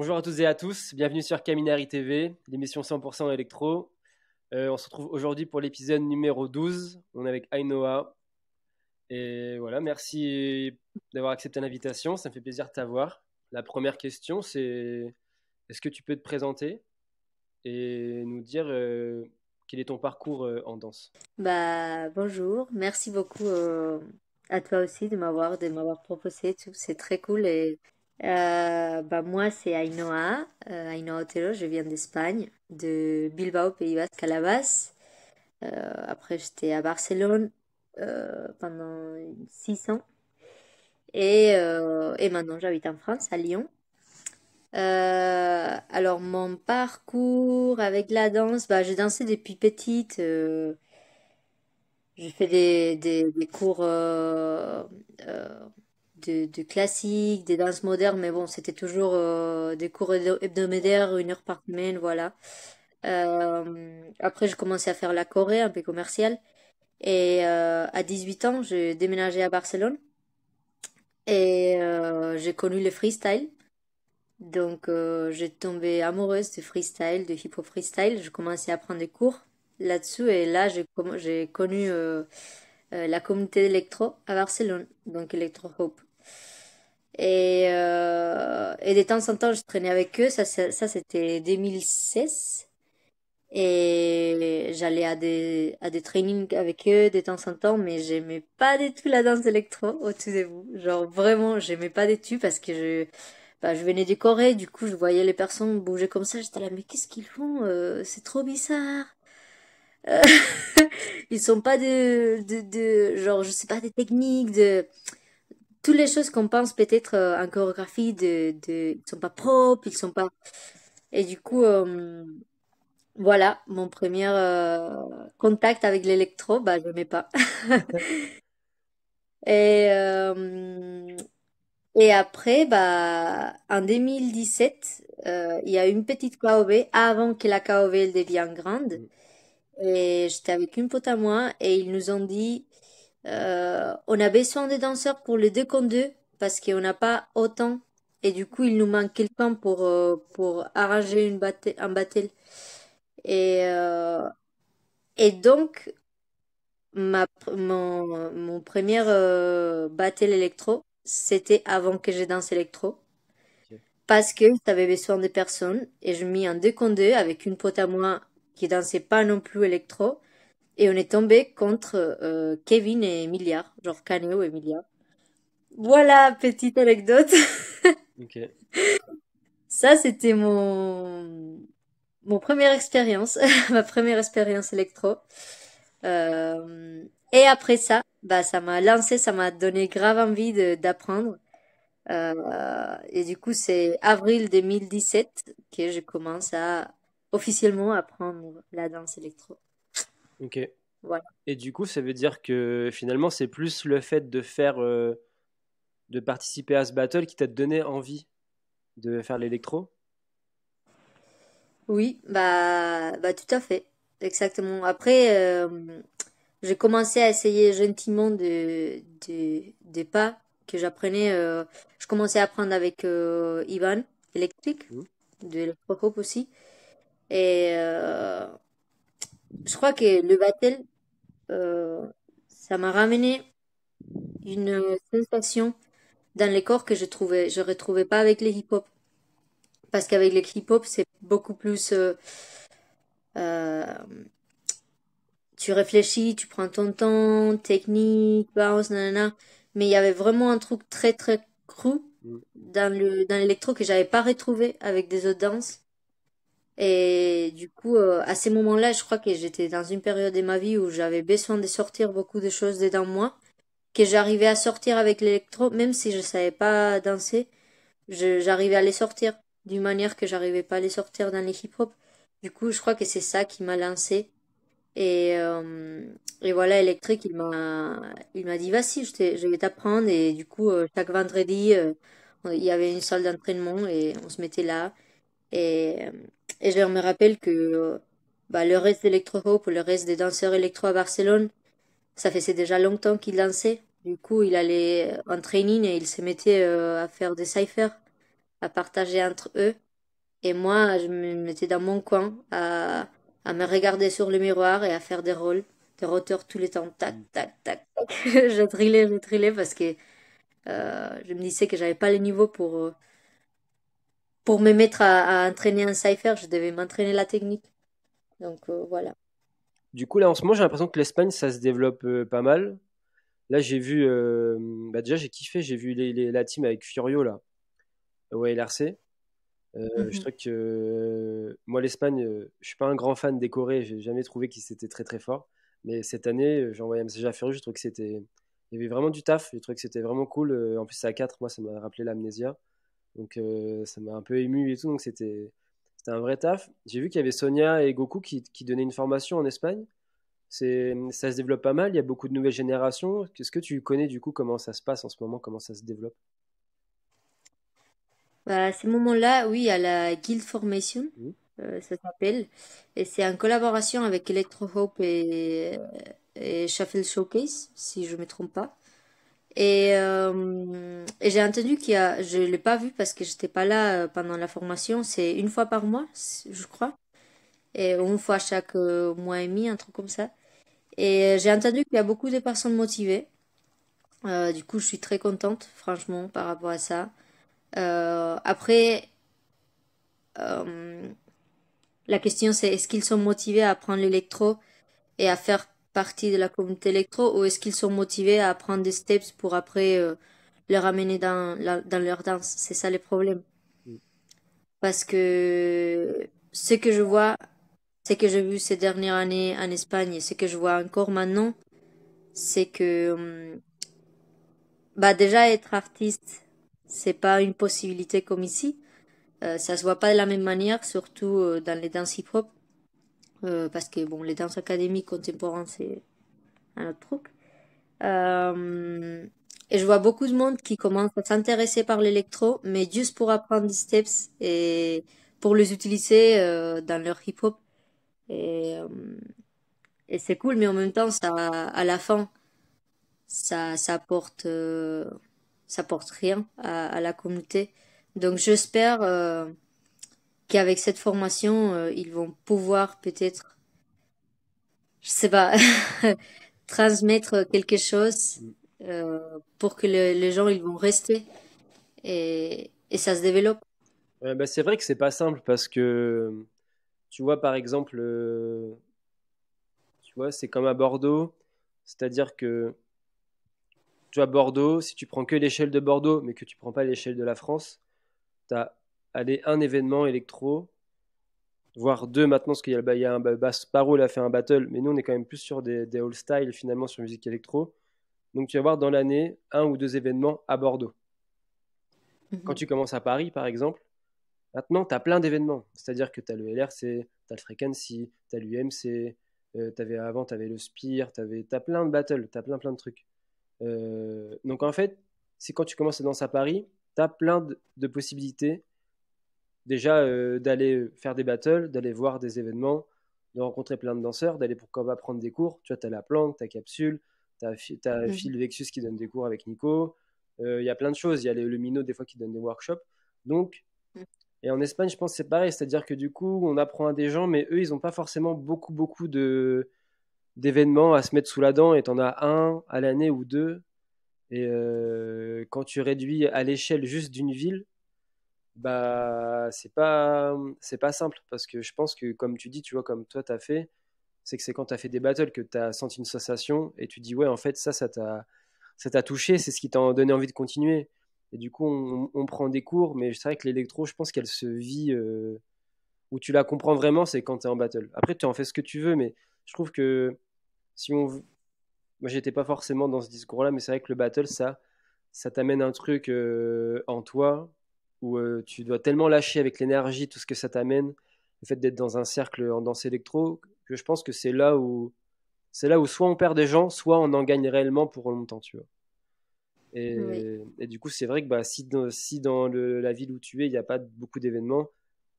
Bonjour à toutes et à tous, bienvenue sur Caminari TV, l'émission 100% électro. On se retrouve aujourd'hui pour l'épisode numéro 12. On est avec Ainoa. Et voilà, merci d'avoir accepté l'invitation, ça me fait plaisir de t'avoir. La première question, c'est est-ce que tu peux te présenter et nous dire quel est ton parcours en danse? Bonjour, merci beaucoup à toi aussi de m'avoir proposé tout, c'est très cool moi c'est Ainhoa, Ainhoa Otero, je viens d'Espagne, de Bilbao, Pays Basque à la base. Après j'étais à Barcelone pendant 6 ans et maintenant j'habite en France, à Lyon. Alors mon parcours avec la danse, j'ai dansé depuis petite. J'ai fait des cours euh, de classique, des danses modernes, mais bon, c'était toujours des cours hebdomadaires, 1 heure par semaine, voilà. Après, j'ai commencé à faire la choré, un peu commerciale. Et à 18 ans, j'ai déménagé à Barcelone et j'ai connu le freestyle. Donc, j'ai tombé amoureuse de freestyle, de hip-hop freestyle. J'ai commencé à prendre des cours là-dessus et là, j'ai connu la communauté d'électro à Barcelone, donc Electro Hope. Et de temps en temps, je traînais avec eux, ça c'était 2016. Et j'allais à des trainings avec eux de temps en temps, mais j'aimais pas du tout la danse électro au tout début. Genre vraiment, j'aimais pas du tout parce que je venais du Corée, du coup je voyais les personnes bouger comme ça, j'étais là, mais qu'est-ce qu'ils font? C'est trop bizarre. Euh, Ils sont pas genre, je sais pas, des techniques, toutes les choses qu'on pense peut-être en chorégraphie, ils sont pas propres, ils sont pas. Et du coup, voilà, mon premier contact avec l'électro, je n'aimais pas. Et, euh, et après, en 2017, il y a une petite KOV avant que la KOV elle devienne grande. Et j'étais avec une pote à moi et ils nous ont dit, on a besoin de danseurs pour les 2 contre 2 parce qu'on n'a pas autant. Et du coup, il nous manque quelqu'un pour arranger un battle. Et, euh, et donc, mon premier battle électro, c'était avant que je danse électro. Ok. Parce que j'avais besoin de personnes et je mis un 2 contre 2 avec une pote à moi qui dansait pas non plus électro. Et on est tombé contre Kevin et Emilia, genre Caneo et Emilia. Voilà, petite anecdote. Ok. Ça, c'était mon première expérience, ma première expérience électro. Et après ça, ça m'a lancé, ça m'a donné grave envie d'apprendre. Et du coup, c'est avril 2017 que je commence à officiellement apprendre la danse électro. Ok. Voilà. Et du coup, ça veut dire que finalement, c'est plus le fait de participer à ce battle qui t'a donné envie de faire l'électro? Oui, tout à fait. Exactement. Après, j'ai commencé à essayer gentiment des pas que j'apprenais. Je commençais à apprendre avec Ivan, électrique, Hmm. de l'électropop aussi. Et je crois que le battle, euh, ça m'a ramené une sensation dans les corps que je retrouvais pas avec les hip-hop. Parce qu'avec les hip-hop, c'est beaucoup plus, euh, tu réfléchis, tu prends ton temps, technique, bounce, nanana. Mais il y avait vraiment un truc très très cru Hmm. dans l'électro que j'avais pas retrouvé avec des autres danses. Et du coup, à ces moments-là, je crois que j'étais dans une période de ma vie où j'avais besoin de sortir beaucoup de choses dedans moi, que j'arrivais à sortir avec l'électro, même si je savais pas danser, j'arrivais à les sortir d'une manière que j'arrivais pas à les sortir dans les hip-hop. Du coup, je crois que c'est ça qui m'a lancé. Et voilà, électrique, il m'a dit, vas-y, je vais t'apprendre. Et du coup, chaque vendredi, il y avait une salle d'entraînement et on se mettait là. Et, euh, et je me rappelle que le reste d'électro-hop, le reste des danseurs électro à Barcelone, ça faisait déjà longtemps qu'ils dansaient. Du coup, il allait en training et il se mettait à faire des cyphers, à partager entre eux. Et moi, je me mettais dans mon coin à me regarder sur le miroir et à faire des roteurs tous les temps. Tac, Mm. tac, tac, tac. Je trillais parce que je me disais que j'avais pas le niveau pour me mettre à entraîner un cypher. Je devais m'entraîner la technique. Donc voilà. Du coup, là, en ce moment, j'ai l'impression que l'Espagne, ça se développe pas mal. Là, j'ai vu, bah, déjà, j'ai kiffé, j'ai vu la team avec Furio, là, au LRC. Je Mhm. trouve que moi, l'Espagne, je suis pas un grand fan des Corées, j'ai jamais trouvé qu'ils étaient très très forts. Mais cette année, j'ai envoyé un message à Furio, je trouve que c'était. Il y avait vraiment du taf, je trouve que c'était vraiment cool. En plus, c'est à 4 moi, ça m'a rappelé l'amnésia. Donc, ça m'a un peu ému et tout, donc c'était un vrai taf. J'ai vu qu'il y avait Sonia et Goku qui donnaient une formation en Espagne. Ça se développe pas mal, il y a beaucoup de nouvelles générations. Est-ce que tu connais du coup comment ça se passe en ce moment, comment ça se développe? Bah, à ces moments-là, oui, il y a la Guild Formation, Mhm. ça s'appelle. Et c'est en collaboration avec Electro Hope et Shuffle Showcase, si je ne me trompe pas. Et j'ai entendu je l'ai pas vu parce que j'étais pas là pendant la formation, c'est une fois par mois, je crois, et une fois chaque mois et demi, un truc comme ça. Et j'ai entendu qu'il y a beaucoup de personnes motivées. Du coup, je suis très contente, franchement, par rapport à ça. Après, euh, la question c'est est-ce qu'ils sont motivés à apprendre l'électro et à faire partie de la communauté électro ou est-ce qu'ils sont motivés à apprendre des steps pour après le ramener dans leur danse? C'est ça le problème. Parce que ce que je vois, ce que j'ai vu ces dernières années en Espagne et ce que je vois encore maintenant, c'est que bah déjà être artiste, c'est pas une possibilité comme ici. Ça se voit pas de la même manière, surtout dans les danses hip-hop, parce que bon, les danses académiques contemporaines, c'est un autre truc. Euh, et je vois beaucoup de monde qui commence à s'intéresser par l'électro, mais juste pour apprendre des steps et pour les utiliser dans leur hip-hop. Et, euh, et c'est cool, mais en même temps, à la fin, ça porte rien à la communauté. Donc j'espère qu'avec cette formation, ils vont pouvoir peut-être, je sais pas, transmettre quelque chose pour que les gens ils vont rester et ça se développe. Ouais, bah, c'est vrai que c'est pas simple parce que tu vois par exemple, tu vois, c'est comme à Bordeaux, c'est-à-dire que tu vois Bordeaux, si tu prends que l'échelle de Bordeaux, mais que tu prends pas l'échelle de la France, tu as allez, un événement électro, voire deux maintenant, parce qu'il y a, il y a Sparrow, il a fait un battle, mais nous on est quand même plus sur des old style finalement sur musique électro. Donc tu vas voir dans l'année un ou deux événements à Bordeaux. Quand Mhm. tu commences à Paris, par exemple, maintenant tu as plein d'événements. C'est-à-dire que tu as le LRC, tu as le Frequency, tu as l'UMC, avant tu avais le Spire, t'as plein de battles, tu as plein de trucs. Donc en fait, c'est quand tu commences à danser à Paris, tu as plein de possibilités. Déjà d'aller faire des battles, d'aller voir des événements, de rencontrer plein de danseurs, d'aller pourquoi pas prendre des cours. Tu vois, tu as la planque, tu as Capsule, tu as Mhm. Phil Vexus qui donne des cours avec Nico. Il y a plein de choses. Il y a le Mino des fois qui donne des workshops. Donc, et en Espagne, je pense que c'est pareil. C'est-à-dire que du coup, on apprend à des gens, mais eux, ils n'ont pas forcément beaucoup d'événements à se mettre sous la dent. Et tu en as un à l'année ou deux. Et quand tu réduis à l'échelle juste d'une ville, bah c'est pas simple parce que je pense que comme tu dis, tu vois, comme toi t'as fait, c'est que c'est quand t'as fait des battles que t'as senti une sensation et tu dis ouais en fait ça t'a touché, c'est ce qui t'a donné envie de continuer. Et du coup on prend des cours, mais c'est vrai que l'électro, je pense qu'elle se vit où tu la comprends vraiment, c'est quand t'es en battle. Après tu en fais ce que tu veux, mais je trouve que si on moi j'étais pas forcément dans ce discours-là, mais c'est vrai que le battle ça t'amène un truc en toi où tu dois tellement lâcher avec l'énergie, tout ce que ça t'amène, le fait d'être dans un cercle en danse électro, que je pense que c'est là où soit on perd des gens, soit on en gagne réellement pour longtemps, tu vois. Oui. Et du coup, c'est vrai que bah, si dans la ville où tu es, il n'y a pas beaucoup d'événements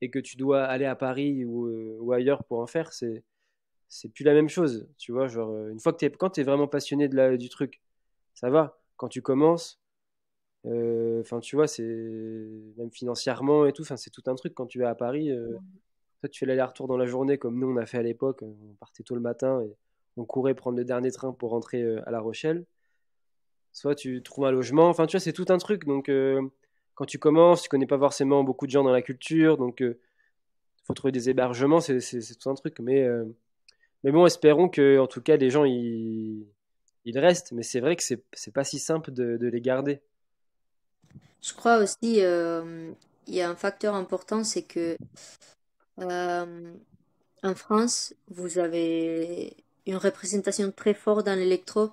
et que tu dois aller à Paris ou ailleurs pour en faire, c'est plus la même chose, tu vois. Genre, une fois que quand tu es vraiment passionné du truc, ça va. Quand tu commences, Enfin, tu vois, c'est même financièrement et tout. Enfin, c'est tout un truc quand tu vas à Paris. Toi, tu fais l'aller-retour dans la journée comme nous on a fait à l'époque. On partait tôt le matin et on courait prendre le dernier train pour rentrer à La Rochelle. Soit tu trouves un logement. Enfin, tu vois, c'est tout un truc. Donc, quand tu commences, tu connais pas forcément beaucoup de gens dans la culture. Donc, faut trouver des hébergements. C'est tout un truc. Mais bon, espérons que, en tout cas, les gens ils restent. Mais c'est vrai que c'est pas si simple de les garder. Je crois aussi, il y a un facteur important, c'est que euh, en France, vous avez une représentation très forte dans l'électro.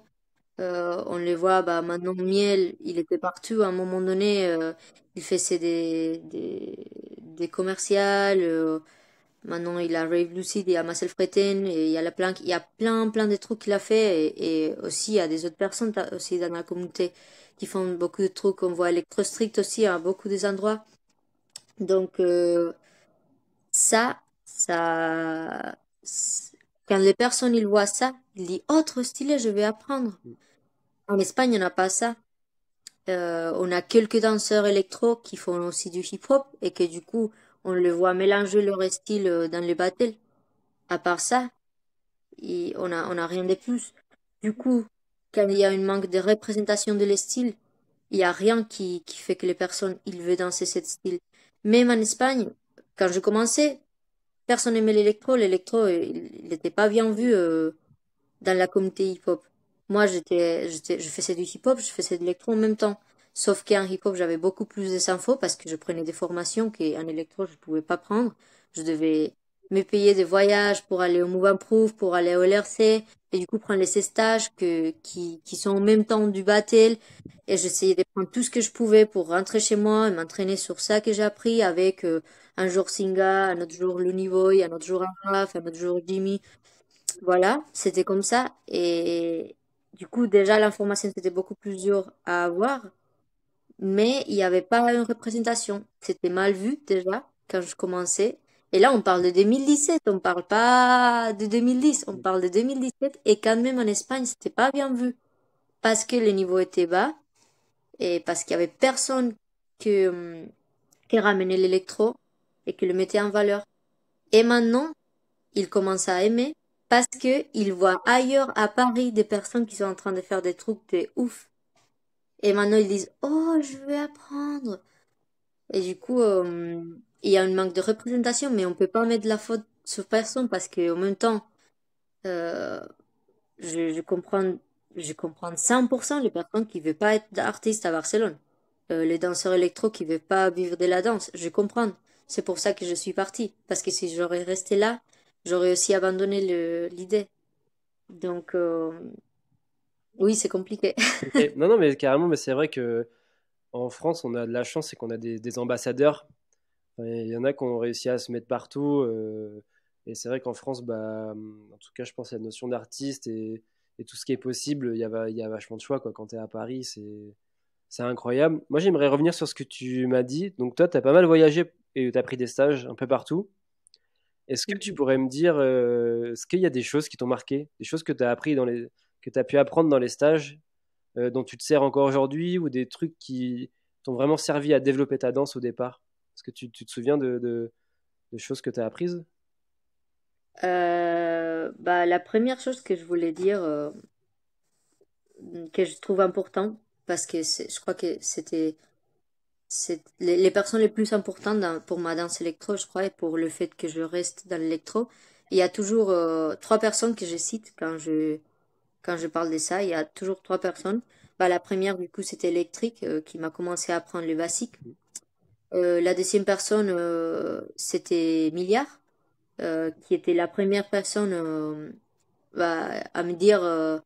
On les voit, bah, maintenant, Miel, il était partout. À un moment donné, il faisait des commerciales. Maintenant, il a Rave Lucid, il y a Marcel Freten, et il y a il y a plein de trucs qu'il a fait. Et aussi, il y a des autres personnes aussi dans la communauté qui font beaucoup de trucs. On voit Electro Strict aussi à beaucoup des endroits. Donc, ça, quand les personnes ils voient ça, ils disent, oh, trop stylé, je vais apprendre. En Espagne, on n'a pas ça. On a quelques danseurs électro qui font aussi du hip-hop et que du coup, on les voit mélanger leur style dans les battles. À part ça, on a rien de plus. Du coup, quand il y a une manque de représentation de les styles, il y a rien qui fait que les personnes ils veulent danser ce style. Même en Espagne, quand je commençais, personne n'aimait l'électro. L'électro, il n'était pas bien vu dans la communauté hip-hop. Moi, je faisais du hip-hop, je faisais de l'électro en même temps. Sauf qu'en hip-hop, j'avais beaucoup plus d'infos parce que je prenais des formations qu'en électro, je ne pouvais pas prendre. Je devais me payer des voyages pour aller au Move Improve, pour aller au LRC, et du coup prendre les stages qui sont en même temps du battle. Et j'essayais de prendre tout ce que je pouvais pour rentrer chez moi et m'entraîner sur ça que j'ai appris avec un jour Singa, un autre jour Lunivoy, un autre jour Araf, un autre jour Jimmy. Voilà, c'était comme ça. Et du coup, déjà, l'information c'était beaucoup plus dur à avoir, mais il n'y avait pas une représentation. C'était mal vu déjà quand je commençais. Et là, on parle de 2017, on parle pas de 2010, on parle de 2017. Et quand même en Espagne, c'était pas bien vu parce que le niveau était bas et parce qu'il y avait personne que, qui ramenait l'électro et qui le mettait en valeur. Et maintenant, il commence à aimer parce que il voit ailleurs à Paris des personnes qui sont en train de faire des trucs de ouf. Et maintenant ils disent, oh, je vais apprendre. Et du coup, il y a un manque de représentation, mais on peut pas mettre la faute sur personne parce que en même temps, euh, je comprends, je comprends 100% les personnes qui veulent pas être artistes à Barcelone. Les danseurs électro qui veulent pas vivre de la danse. Je comprends. C'est pour ça que je suis partie. Parce que si j'aurais resté là, j'aurais aussi abandonné l'idée. Donc, oui, c'est compliqué. Ok. Non, non, mais carrément, mais c'est vrai que en France, on a de la chance, c'est qu'on a des ambassadeurs. Enfin, il y en a qui ont réussi à se mettre partout. Et c'est vrai qu'en France, bah, en tout cas, je pense à la notion d'artiste et tout ce qui est possible, il y a vachement de choix, quoi. Quand tu es à Paris, c'est incroyable. Moi, j'aimerais revenir sur ce que tu m'as dit. Donc, toi, tu as pas mal voyagé et tu as pris des stages un peu partout. Est-ce que tu pourrais me dire, est-ce qu'il y a des choses qui t'ont marqué, des choses que tu as appris que tu as pu apprendre dans les stages, dont tu te sers encore aujourd'hui, ou des trucs qui t'ont vraiment servi à développer ta danse au départ? Est-ce que tu te souviens de choses que tu as apprises? Bah, la première chose que je voulais dire, que je trouve important, parce que je crois que c'est les personnes les plus importantes pour ma danse électro, je crois, et pour le fait que je reste dans l'électro. Il y a toujours trois personnes que je cite quand je parle de ça. Il y a toujours trois personnes. Bah, la première, du coup, c'était électrique, qui m'a commencé à apprendre le basique. La deuxième personne, c'était Milliard, qui était la première personne bah, à me dire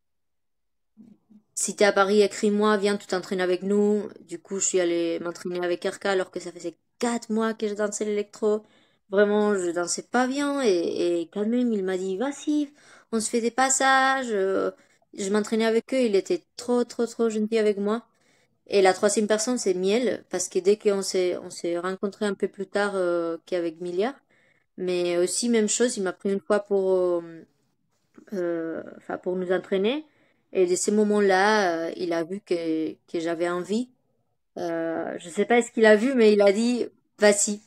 si t'es à Paris, écris-moi, viens, tu t'entraînes avec nous. Du coup, je suis allée m'entraîner avec RK alors que ça faisait 4 mois que je dansais l'électro. Vraiment, je dansais pas bien et quand même, il m'a dit, vas-y, on se fait des passages. Je m'entraînais avec eux, il était trop gentil avec moi. Et la troisième personne, c'est Miel, parce que dès qu'on on s'est rencontrés un peu plus tard qu'avec Milliard, mais aussi même chose, il m'a pris une fois enfin, pour nous entraîner. Et de ces moments-là, il a vu que j'avais envie. Je sais pas ce qu'il a vu, mais il a dit, vas-y.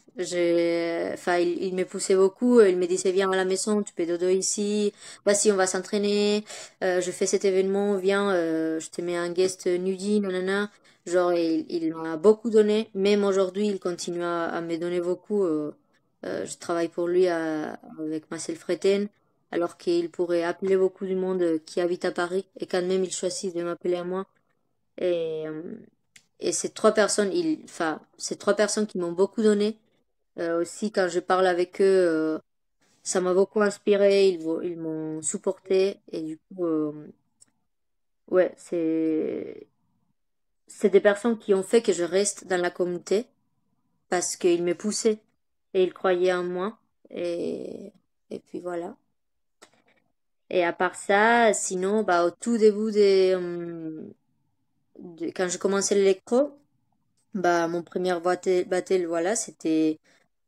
Enfin, il me poussait beaucoup. Il me disait, viens à la maison, tu peux dodo ici. Vas-y, on va s'entraîner. Je fais cet événement, viens, je te mets un guest nudie, nanana. Genre, il m'a beaucoup donné. Même aujourd'hui, il continue à me donner beaucoup. Je travaille pour lui avec Marcel Freten, alors qu'il pourrait appeler beaucoup du monde qui habite à Paris. Et quand même, il choisit de m'appeler à moi. Et, et ces trois personnes, enfin, ces trois personnes qui m'ont beaucoup donné, aussi quand je parle avec eux, ça m'a beaucoup inspiré, ils m'ont supporté et du coup, ouais, c'est des personnes qui ont fait que je reste dans la communauté parce qu'ils me poussaient et ils croyaient en moi et et puis voilà. Et à part ça, sinon, bah au tout début quand je commençais l'électro. Bah, mon premier battle, voilà, c'était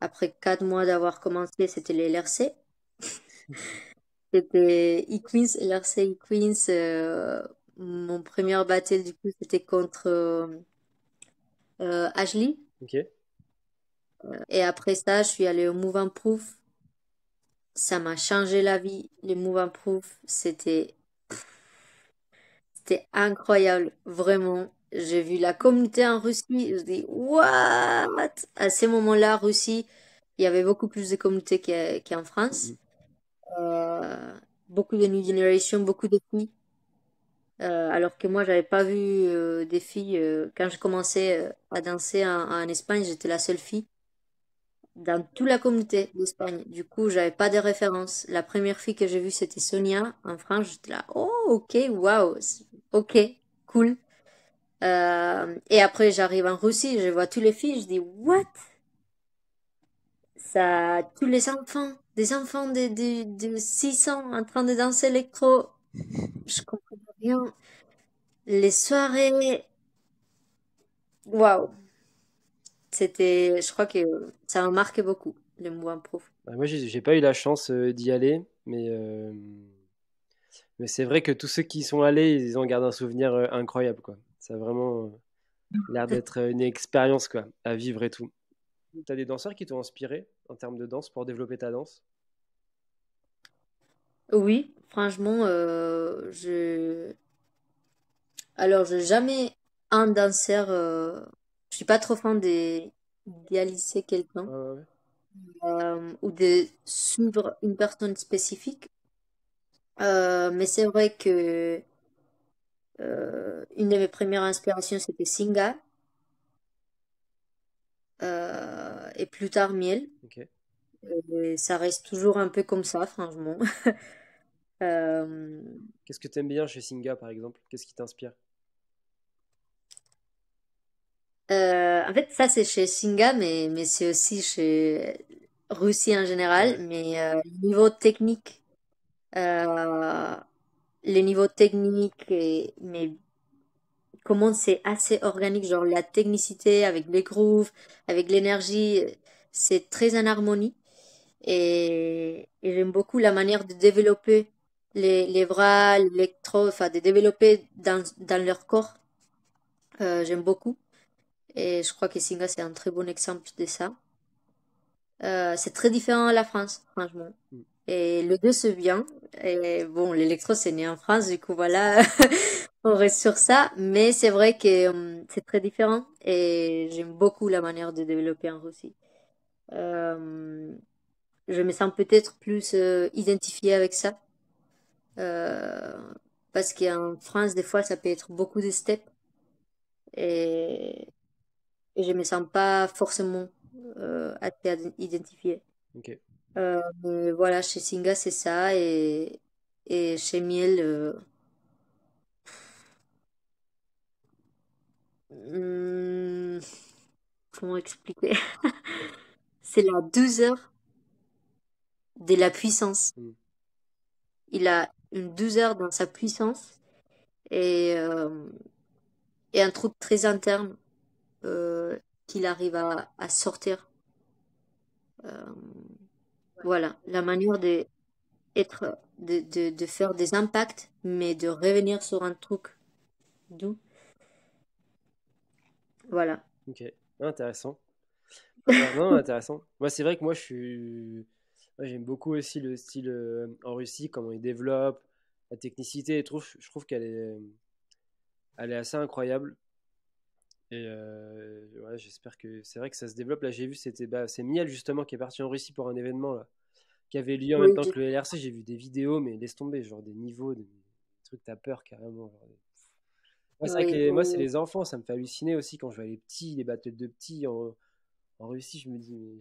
après 4 mois d'avoir commencé, c'était les LRC. C'était E-Queens, LRC E-Queens. Mon premier battle, du coup, c'était contre Ashley. Ok. Et après ça, je suis allée au Move Proof. Ça m'a changé la vie. Les Move Proof, c'était incroyable, vraiment. J'ai vu la communauté en Russie. Je dis, what? À ce moment-là, Russie, il y avait beaucoup plus de communautés qu'en France. Mhm. Euh, Beaucoup de New Generation, beaucoup de filles. Alors que moi, j'avais pas vu des filles. Quand je commençais à danser en Espagne, j'étais la seule fille dans toute la communauté d'Espagne. Du coup, j'avais pas de référence. La première fille que j'ai vue, c'était Sonia en France. J'étais là, oh, ok, waouh, ok, cool. Et après, j'arrive en Russie, je vois tous les filles, je dis, what? Ça, tous les enfants, des enfants de 6 ans en train de danser électro. Je comprends rien. Les soirées, waouh. Je crois que ça m'a marqué beaucoup, le mouvement prof. Bah, moi, j'ai pas eu la chance d'y aller, mais c'est vrai que tous ceux qui y sont allés, ils en gardent un souvenir incroyable, quoi. Ça a vraiment l'air d'être une expérience, quoi, à vivre et tout. T'as des danseurs qui t'ont inspiré en termes de danse pour développer ta danse? Oui, franchement, alors, j'ai jamais un danseur, je suis pas trop fan d'idéaliser quelqu'un, Ouais, ouais, ouais. ou de suivre une personne spécifique. Mais c'est vrai que une de mes premières inspirations, c'était Singa, et plus tard Miel. Ok. Et ça reste toujours un peu comme ça, franchement. Euh, Qu'est-ce que t'aimes bien chez Singa, par exemple? Qu'est-ce qui t'inspire? en fait, ça c'est chez Singa, mais c'est aussi chez Russie en général. Ouais. Mais niveau technique, euh, les niveaux techniques, mais comment c'est assez organique, genre la technicité avec les grooves, avec l'énergie, c'est très en harmonie. Et j'aime beaucoup la manière de développer les bras, l'électro, enfin de développer dans leur corps. J'aime beaucoup. Et je crois que Singa, c'est un très bon exemple de ça. C'est très différent à la France, franchement. Mm. Et le deux se vient. Et bon, l'électro, c'est né en France, du coup, voilà, on reste sur ça. Mais c'est vrai que c'est très différent. Et j'aime beaucoup la manière de développer en Russie. Euh, je me sens peut-être plus identifiée avec ça. Euh, Parce qu'en France, des fois, ça peut être beaucoup de steps. Et, et je me sens pas forcément assez identifiée. Ok. Mais voilà, chez Singa, c'est ça. Et chez Miel, hmm, comment expliquer? C'est la douceur de la puissance. Mm. Il a une douceur dans sa puissance et, et un truc très interne euh, qu'il arrive à sortir. Euh, voilà, la manière de faire des impacts, mais de revenir sur un truc doux. Voilà. Ok, intéressant. Non, intéressant. Moi, c'est vrai que moi, j'aime beaucoup aussi le style en Russie, comment ils développent, la technicité, je trouve elle est assez incroyable. Et ouais, j'espère que c'est vrai que ça se développe. Là, j'ai vu, c'est Miel justement qui est parti en Russie pour un événement là, qui avait lieu en même Oui, temps que le LRC. J'ai vu des vidéos, mais laisse tomber, genre des niveaux, des trucs, t'as peur carrément. Ouais, c'est vrai que oui, moi, c'est oui. les enfants, ça me fait halluciner aussi quand je vois les petits, les battles de petits en Russie. Je me dis, mais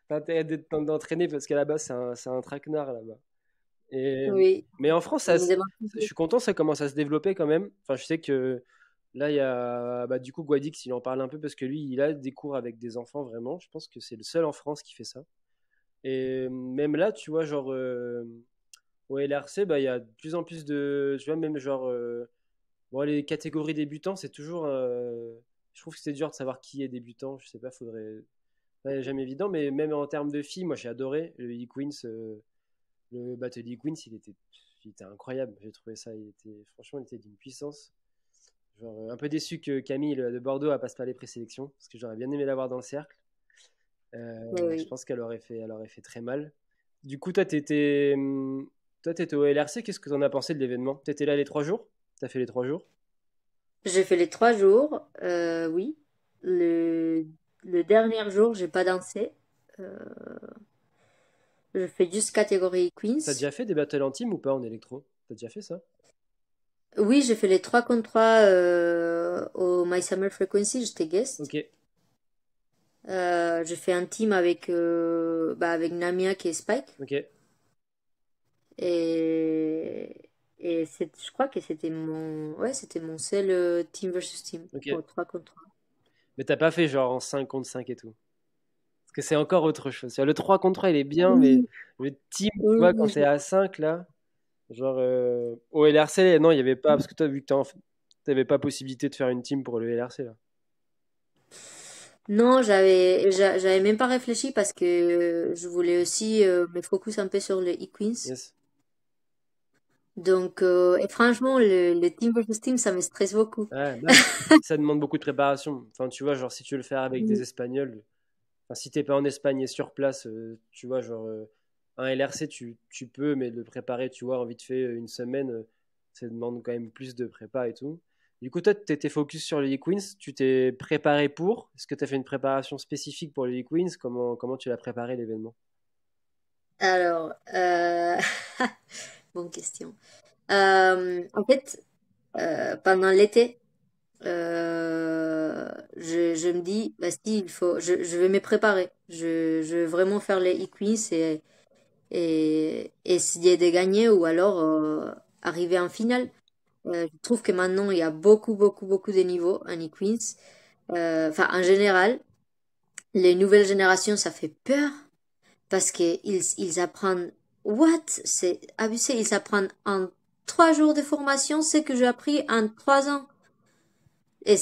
pas intérêt d'entraîner parce qu'à la base, c'est un traquenard là-bas. Et, Oui. mais en France, On me demande je toujours. suis content, ça commence à se développer quand même. Enfin, je sais que là, il y a bah, du coup Guadix, il en parle un peu parce que lui, il a des cours avec des enfants vraiment. Je pense que c'est le seul en France qui fait ça. Et même là, tu vois, genre au LRC, bah, il y a de plus en plus de. Tu vois, même genre. Bon, les catégories débutants, c'est toujours. Je trouve que c'est dur de savoir qui est débutant. Je sais pas, faudrait. Ouais, jamais évident, mais même en termes de filles, moi j'ai adoré le E-Queens. Le Battle E-Queens, il était incroyable. J'ai trouvé ça, franchement, il était d'une puissance. Genre, un peu déçu que Camille de Bordeaux ne passe pas les présélections, parce que j'aurais bien aimé l'avoir dans le cercle. Oui, Je oui. pense elle aurait fait très mal. Du coup, toi, t'étais au LRC. Qu'est-ce que tu en as pensé de l'événement? T'étais là les 3 jours? T'as fait les 3 jours? J'ai fait les 3 jours, oui. Le, le dernier jour, j'ai pas dansé. Euh, je fais juste catégorie T'as Queens. déjà fait des battles en team ou pas en électro? T'as déjà fait ça? Oui, j'ai fait les 3 contre 3 au My Summer Frequency, j'étais Ok, guest. J'ai fait un team avec Namia qui est Spike. ok, Et je crois que c'était mon seul team versus team ok. au 3 contre 3. Mais t'as pas fait genre en 5 contre 5 et tout. Parce que c'est encore autre chose. Le 3 contre 3, il est bien, mais Oui, le team, tu oui, vois, quand oui, c'est à 5 là, genre au LRC, non, il n'y avait pas, parce que toi, vu que t'avais pas possibilité de faire une team pour le LRC là. Non, j'avais même pas réfléchi parce que je voulais aussi me focus un peu sur le e-Queens. Yes. Donc, et franchement, le team versus team, ça me stresse beaucoup. Ouais, bah, ça demande beaucoup de préparation. Enfin, tu vois, genre si tu veux le faire avec des Oui. Espagnols, enfin, si t'es pas en Espagne et sur place, tu vois, genre un LRC, tu peux, mais le préparer, tu vois, en vite fait une semaine, ça demande quand même plus de prépa et tout. Du coup, toi, tu étais focus sur les Queens, tu t'es préparé pour. Est-ce que tu as fait une préparation spécifique pour les Queens? Comment tu l'as préparé l'événement? Alors, bonne question. En fait, pendant l'été, je me dis, bah, si, je vais me préparer. Je vais vraiment faire les e-quiz et essayer de gagner ou alors arriver en finale. Je trouve que maintenant, il y a beaucoup, beaucoup, beaucoup de niveaux en e-quiz. Enfin, en général, les nouvelles générations, ça fait peur parce qu'ils apprennent, what? C'est abusé, ils apprennent en 3 jours de formation ce que j'ai appris en 3 ans. Et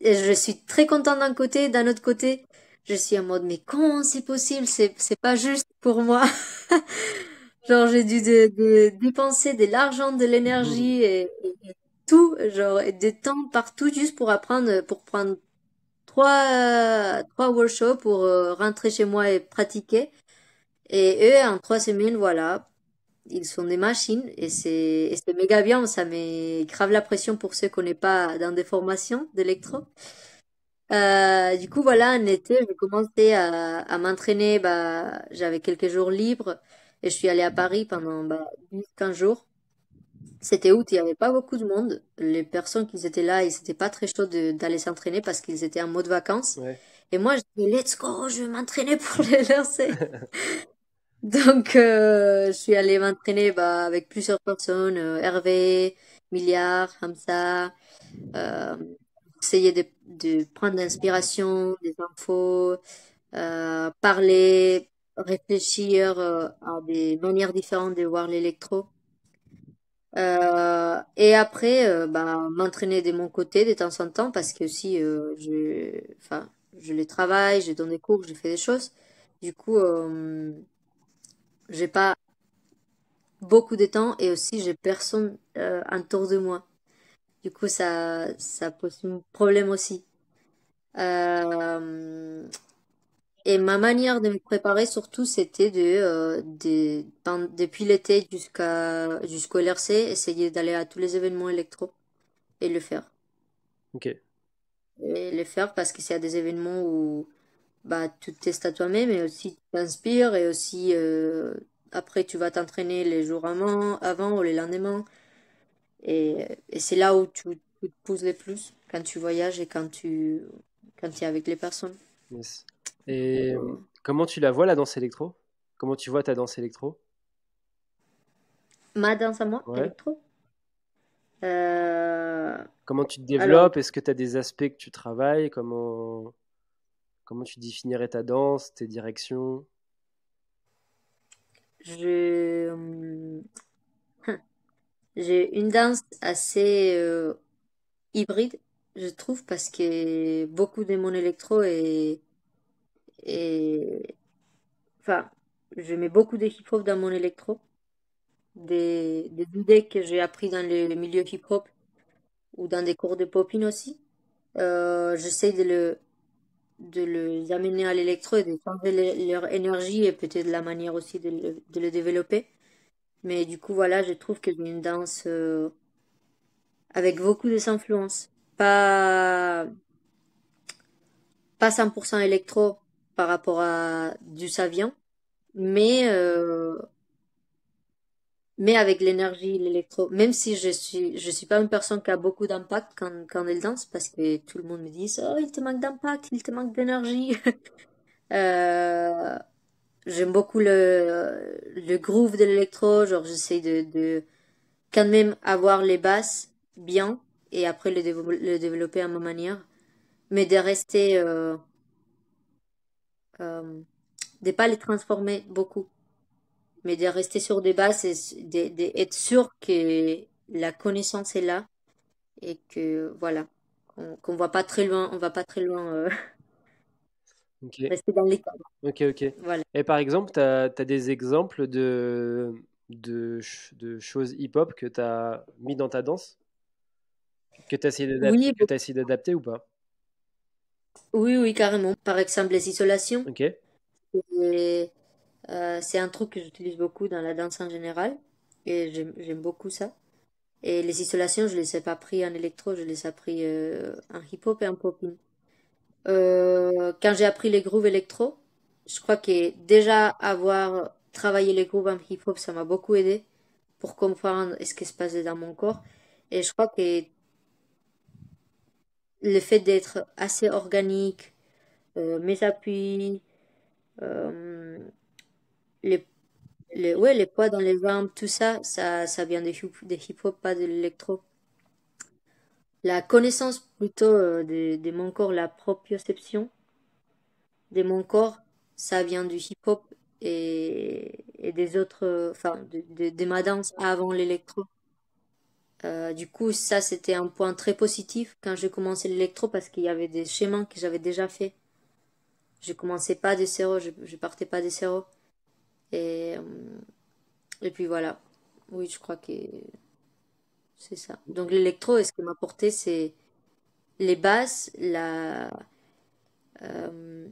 et je suis très contente d'un côté, d'un autre côté, je suis en mode, mais comment c'est possible? C'est pas juste pour moi. Genre, j'ai dû dépenser de l'argent, de l'énergie et tout, genre, et du temps partout juste pour prendre trois workshops pour rentrer chez moi et pratiquer. Et eux, en 3 semaines, voilà, ils sont des machines et c'est méga bien. Ça met grave la pression pour ceux qu'on n'est pas dans des formations d'électro. Du coup, voilà, en été, j'ai commencé à m'entraîner. Bah, j'avais quelques jours libres et je suis allée à Paris pendant 15 jours. C'était août, il n'y avait pas beaucoup de monde. Les personnes qui étaient là, ils n'étaient pas très chauds d'aller s'entraîner parce qu'ils étaient en mode vacances. Ouais. Et moi, je dis, let's go, je vais m'entraîner pour les LRC. Donc, je suis allée m'entraîner avec plusieurs personnes, Hervé, Milliard, Hamza, euh, essayer de prendre l'inspiration, des infos, parler, réfléchir à des manières différentes de voir l'électro. Et après, m'entraîner de mon côté de temps en temps parce que aussi, enfin, je les travaille, je donne des cours, je fais des choses. Du coup, j'ai pas beaucoup de temps et aussi j'ai personne autour de moi. Du coup, ça pose un problème aussi. Euh, et ma manière de me préparer, surtout, c'était depuis l'été jusqu'au LRC, essayer d'aller à tous les événements électro et le faire. Ok. Et le faire parce que c'est des événements où bah, tu testes à toi-même et aussi tu t'inspires et aussi après tu vas t'entraîner les jours avant ou les lendemains. Et c'est là où tu te pousses le plus quand tu voyages et quand tu es avec les personnes. Yes. Et Euh, comment tu la vois, la danse électro? Comment tu vois ta danse électro? Ma danse à moi, Ouais. électro. Euh, Comment tu te alors, développes? Est-ce que tu as des aspects que tu travailles? Comment tu définirais ta danse, tes directions? je, j'ai une danse assez hybride, je trouve, parce que beaucoup de mon électro est, enfin, je mets beaucoup de hip-hop dans mon électro, des idées que j'ai appris dans le milieu hip-hop ou dans des cours de popping aussi. J'essaie de les amener à l'électro et de changer leur énergie et peut-être la manière aussi de le développer. Mais du coup, voilà, je trouve que j'ai une danse avec beaucoup de influences. Pas 100% électro par rapport à du Savian, mais, euh, mais avec l'énergie, l'électro. Même si je suis pas une personne qui a beaucoup d'impact quand elle danse, parce que tout le monde me dit, oh, il te manque d'impact, il te manque d'énergie. Euh, J'aime beaucoup le groove de l'électro, genre j'essaie de quand même avoir les basses bien et après le développer à ma manière, mais de rester, euh, de pas les transformer beaucoup, mais de rester sur des bases et être sûr que la connaissance est là et que voilà, qu'on va pas très loin, on va pas très loin, Ok, rester dans les cadres. ok, ok. Voilà. Et par exemple, tu as des exemples de choses hip-hop que tu as mis dans ta danse, Oui, que tu essayé d'adapter ou pas? oui, oui, carrément. Par exemple, les isolations. Ok, Et, c'est un truc que j'utilise beaucoup dans la danse en général et j'aime beaucoup ça. Et les isolations, je les ai pas pris en électro, je les ai appris en hip-hop et en popping. Quand j'ai appris les grooves électro, je crois que déjà avoir travaillé les grooves en hip-hop, ça m'a beaucoup aidé pour comprendre ce qui se passait dans mon corps. Et je crois que le fait d'être assez organique, mes appuis, euh, les ouais, les poids dans les jambes, tout ça, ça vient des hip-hop, pas de l'électro. La connaissance plutôt de mon corps, la proprioception de mon corps, ça vient du hip-hop et des autres, enfin, de ma danse avant l'électro. Du coup, ça, c'était un point très positif quand j'ai commencé l'électro parce qu'il y avait des schémas que j'avais déjà fait. Je commençais pas de zéro, je partais pas de zéro. Et, euh, et puis voilà. Oui, je crois que c'est ça. Donc l'électro, ce qui m'a apporté, c'est les basses, euh,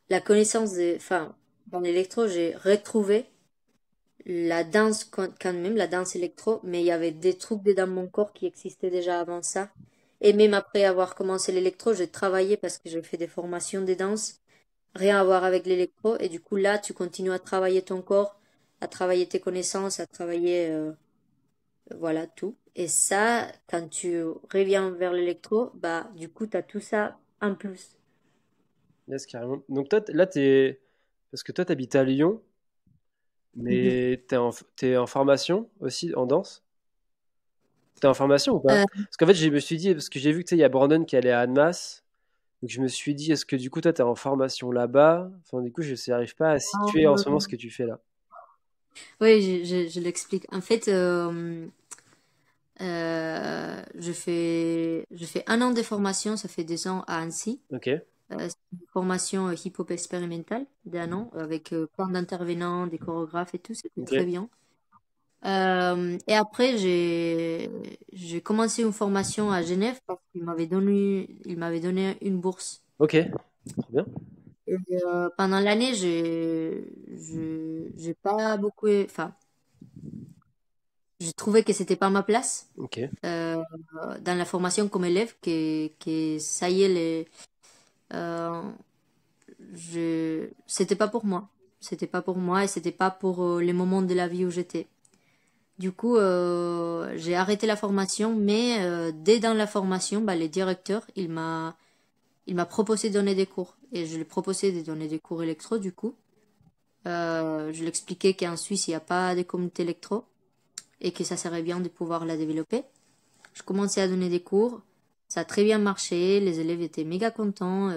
la connaissance de... Enfin, dans l'électro, j'ai retrouvé la danse quand même, la danse électro, mais il y avait des trucs dans mon corps qui existaient déjà avant ça. Et même après avoir commencé l'électro, j'ai travaillé parce que j'ai fait des formations de danse, rien à voir avec l'électro. Et du coup, là, tu continues à travailler ton corps, à travailler tes connaissances, à travailler... voilà tout. Et ça, quand tu reviens vers l'électro, bah du coup, tu as tout ça en plus. yes, carrément. Donc toi, là, parce que toi, tu habites à Lyon, Mhm. mais t'es en formation aussi en danse? T'es en formation ou pas? Euh, Parce qu'en fait, je me suis dit, parce que j'ai vu que tu sais, il y a Brandon qui allait à Annemasse, donc je me suis dit, est-ce que du coup, toi, t'es en formation là-bas? Enfin, du coup, je n'arrive pas à situer en ce moment ce que tu fais là. oui, je l'explique. En fait, je fais un an de formation, ça fait 2 ans à Annecy. Ok, C'est une formation hip-hop expérimentale d'un an avec plein d'intervenants, des chorégraphes et tout, c'était ok, très bien. Et après, j'ai commencé une formation à Genève parce il m'avait donné une bourse. Ok, trop bien. Et, pendant l'année, j'ai pas beaucoup, enfin, j'ai trouvé que c'était pas ma place Ok, euh, dans la formation comme élève, que ça y est, euh, c'était pas pour moi. C'était pas pour moi et c'était pas pour les moments de la vie où j'étais. Du coup, j'ai arrêté la formation, mais dès dans la formation, bah, les directeurs, il m'a proposé de donner des cours. Et je lui ai proposé de donner des cours électro, du coup. Je lui ai expliqué qu'en Suisse, il n'y a pas de communauté électro et que ça serait bien de pouvoir la développer. Je commençais à donner des cours. Ça a très bien marché. Les élèves étaient méga contents.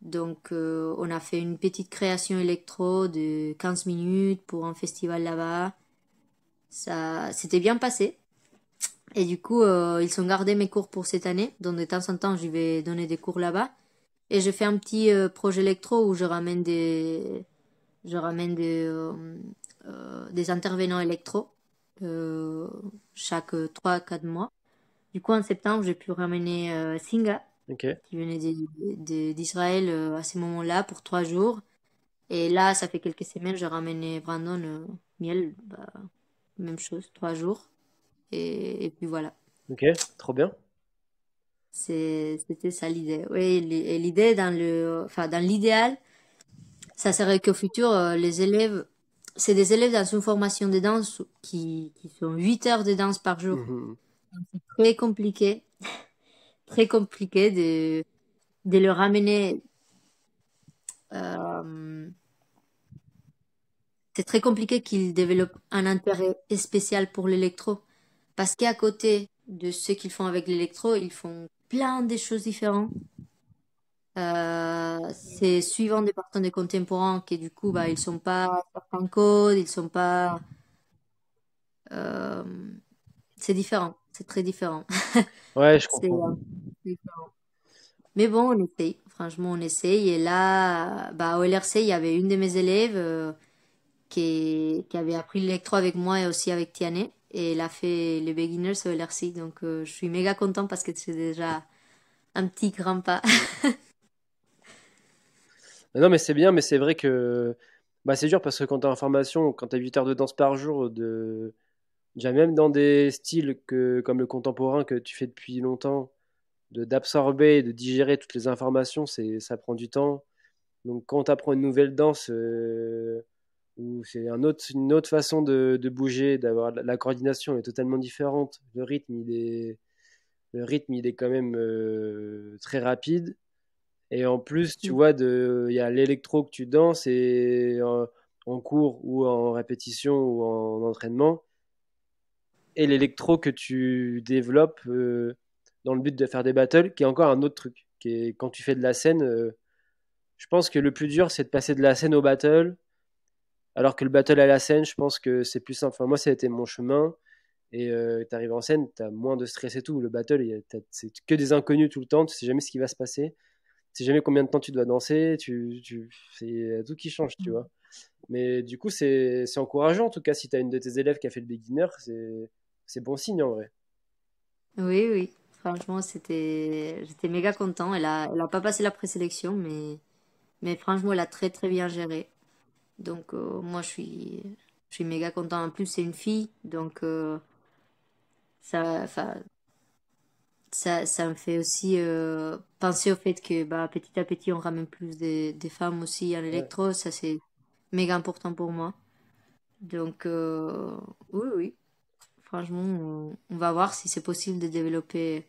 Donc, on a fait une petite création électro de 15 minutes pour un festival là-bas. Ça s'était bien passé. Et du coup, ils ont gardé mes cours pour cette année. Donc, de temps en temps, je vais donner des cours là-bas. Et je fais un petit projet électro où je ramène des intervenants électro euh, chaque 3 4 mois. Du coup, en septembre, j'ai pu ramener Singa, ok. qui venait d'Israël à ce moment-là pour 3 jours. Et là, ça fait quelques semaines, j'ai ramené Brandon Miel, bah, même chose, 3 jours. Et puis voilà. Ok, trop bien. C'était ça l'idée. Oui, et l'idée enfin, dans l'idéal, ça serait qu'au futur, les élèves, c'est des élèves dans une formation de danse qui sont 8 heures de danse par jour. Mhm. C'est très compliqué de leur ramener. euh, c'est très compliqué qu'ils développent un intérêt spécial pour l'électro. Parce qu'à côté de ce qu'ils font avec l'électro, ils font plein de choses différentes. C'est suivant des partenaires des contemporains qui du coup bah ils sont pas certains codes, ils sont pas euh, c'est différent, c'est très différent. Ouais, je C'est comprends. différent. Mais bon, on essaye, franchement on essaye et là bah au LRC, il y avait une de mes élèves qui avait appris l'électro avec moi et aussi avec Tiane et elle a fait les beginners au LRC donc je suis méga contente parce que c'est déjà un petit grand pas. Non, mais c'est bien, mais c'est vrai que bah, c'est dur parce que quand tu es en formation, quand tu as 8 heures de danse par jour, déjà même dans des styles comme le contemporain que tu fais depuis longtemps, d'absorber et de digérer toutes les informations, ça prend du temps. Donc quand tu apprends une nouvelle danse, où c'est une autre façon de bouger, d'avoir la coordination est totalement différente. Le rythme, il est quand même très rapide. Et en plus, tu vois, il y a l'électro que tu danses et en cours ou en répétition ou en entraînement, et l'électro que tu développes dans le but de faire des battles, qui est encore un autre truc. Qui est, quand tu fais de la scène, je pense que le plus dur, c'est de passer de la scène au battle, alors que le battle à la scène, je pense que c'est plus simple. Enfin, moi, ça a été mon chemin. Et tu arrives en scène, tu as moins de stress et tout. Le battle, c'est que des inconnus tout le temps, tu sais jamais ce qui va se passer. Tu sais jamais combien de temps tu dois danser, c'est tout qui change, tu vois. Mais du coup, c'est encourageant, en tout cas, si tu as une de tes élèves qui a fait le beginner, c'est bon signe en vrai. Oui, oui. Franchement, j'étais méga content. Elle a pas passé la présélection, mais franchement, elle a très, très bien géré. Donc, moi, je suis méga content. En plus, c'est une fille. Donc, enfin, ça me fait aussi penser au fait que bah, petit à petit, on ramène plus des femmes aussi à Ouais. l'électro. Ça, c'est méga important pour moi. Donc, oui, oui. Franchement, on va voir si c'est possible de développer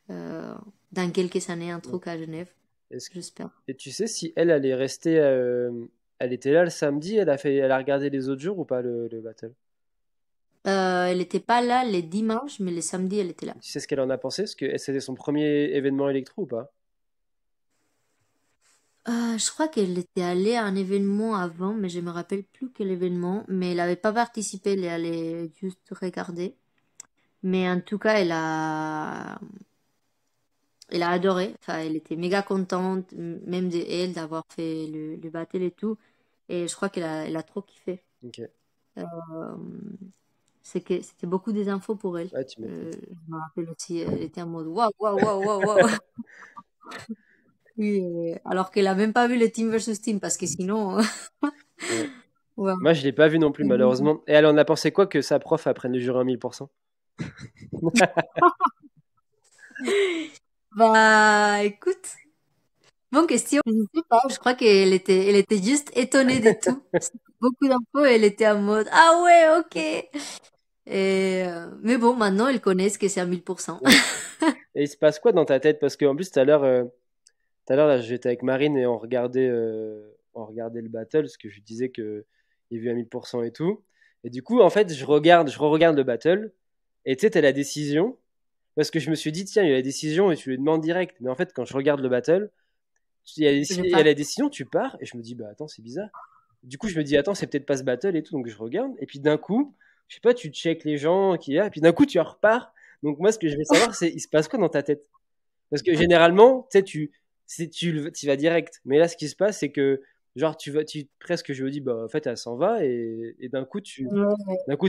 euh, dans quelques années un Ouais. truc à Genève. Est-ce- J'espère. Et tu sais si elle est restée, elle était là le samedi, elle a regardé les autres jours ou pas le battle? Elle n'était pas là les dimanches, mais les samedis, elle était là. Tu sais ce qu'elle en a pensé? Parce que c'était son premier événement électro ou pas? Je crois qu'elle était allée à un événement avant, mais je me rappelle plus quel événement. Mais elle n'avait pas participé, elle est allée juste regarder. Mais en tout cas, elle a adoré. Enfin, elle était méga contente, même de elle, d'avoir fait le battle et tout. Et je crois elle a trop kiffé. Ok. Euh, c'est que c'était beaucoup des infos pour elle. Ouais, tu m'étonnes. Je me rappelle aussi, elle était en mode waouh, waouh, waouh, waouh, waouh. Oui, alors qu'elle a même pas vu le Team versus Team parce que sinon, Ouais. ouais. Moi, je l'ai pas vu non plus, malheureusement. Et elle en a pensé quoi que sa prof apprenne le jury en 1000%? Bah, écoute, bonne question. Je sais pas, je crois elle était juste étonnée de tout. C'était beaucoup d'infos et elle était en mode ah ouais, ok. Mais bon, maintenant, elle connaît ce que c'est à 1000%. Ouais. Et il se passe quoi dans ta tête? Parce qu'en plus, tout à l'heure, là, j'étais avec Marine et on regardait le battle, parce que je lui disais que il vu à 1000% et tout. Et du coup, en fait, je re-regarde le battle, et tu sais, t'as la décision, parce que je me suis dit, tiens, il y a la décision, et tu lui demandes direct. Mais en fait, quand je regarde le battle, J'ai il y a pas. la décision, tu pars, et je me dis, bah attends, c'est bizarre. Du coup, je me dis, attends, c'est peut-être pas ce battle et tout, donc je regarde, et puis d'un coup, je sais pas, tu check les gens qui y a, et puis d'un coup, tu repars. Donc moi, ce que je vais savoir, c'est, il se passe quoi dans ta tête? Parce que généralement, tu sais, tu vas direct. Mais là, ce qui se passe, c'est que, genre, presque, je me dis, bah, en fait, elle s'en va, et Ouais. d'un coup,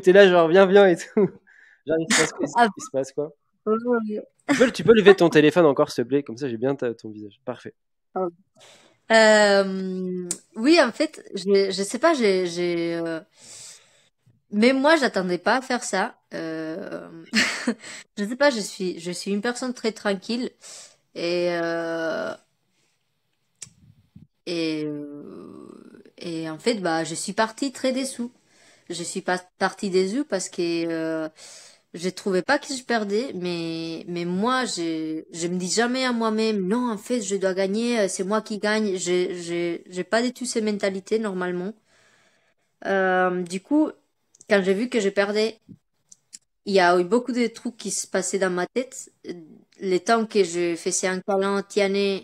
t'es là, genre, viens, viens, et tout. Genre, Ah, il se passe quoi? ouais, ouais. Tu peux lever ton téléphone encore, s'il te plaît, comme ça, j'ai bien ton visage. Parfait. Oui, en fait, je sais pas, mais moi, j'attendais pas à faire ça. Je sais pas, je suis une personne très tranquille et et en fait, bah, je suis partie très déçue. Je suis pas partie déçue parce que je trouvais pas que je perdais, mais moi, je me dis jamais à moi-même, non, en fait, je dois gagner, c'est moi qui gagne. J'ai pas du tout ces mentalités normalement. Du coup, quand j'ai vu que je perdais, il y a eu beaucoup de trucs qui se passaient dans ma tête. Les temps que je faisais un câlin à Tiane,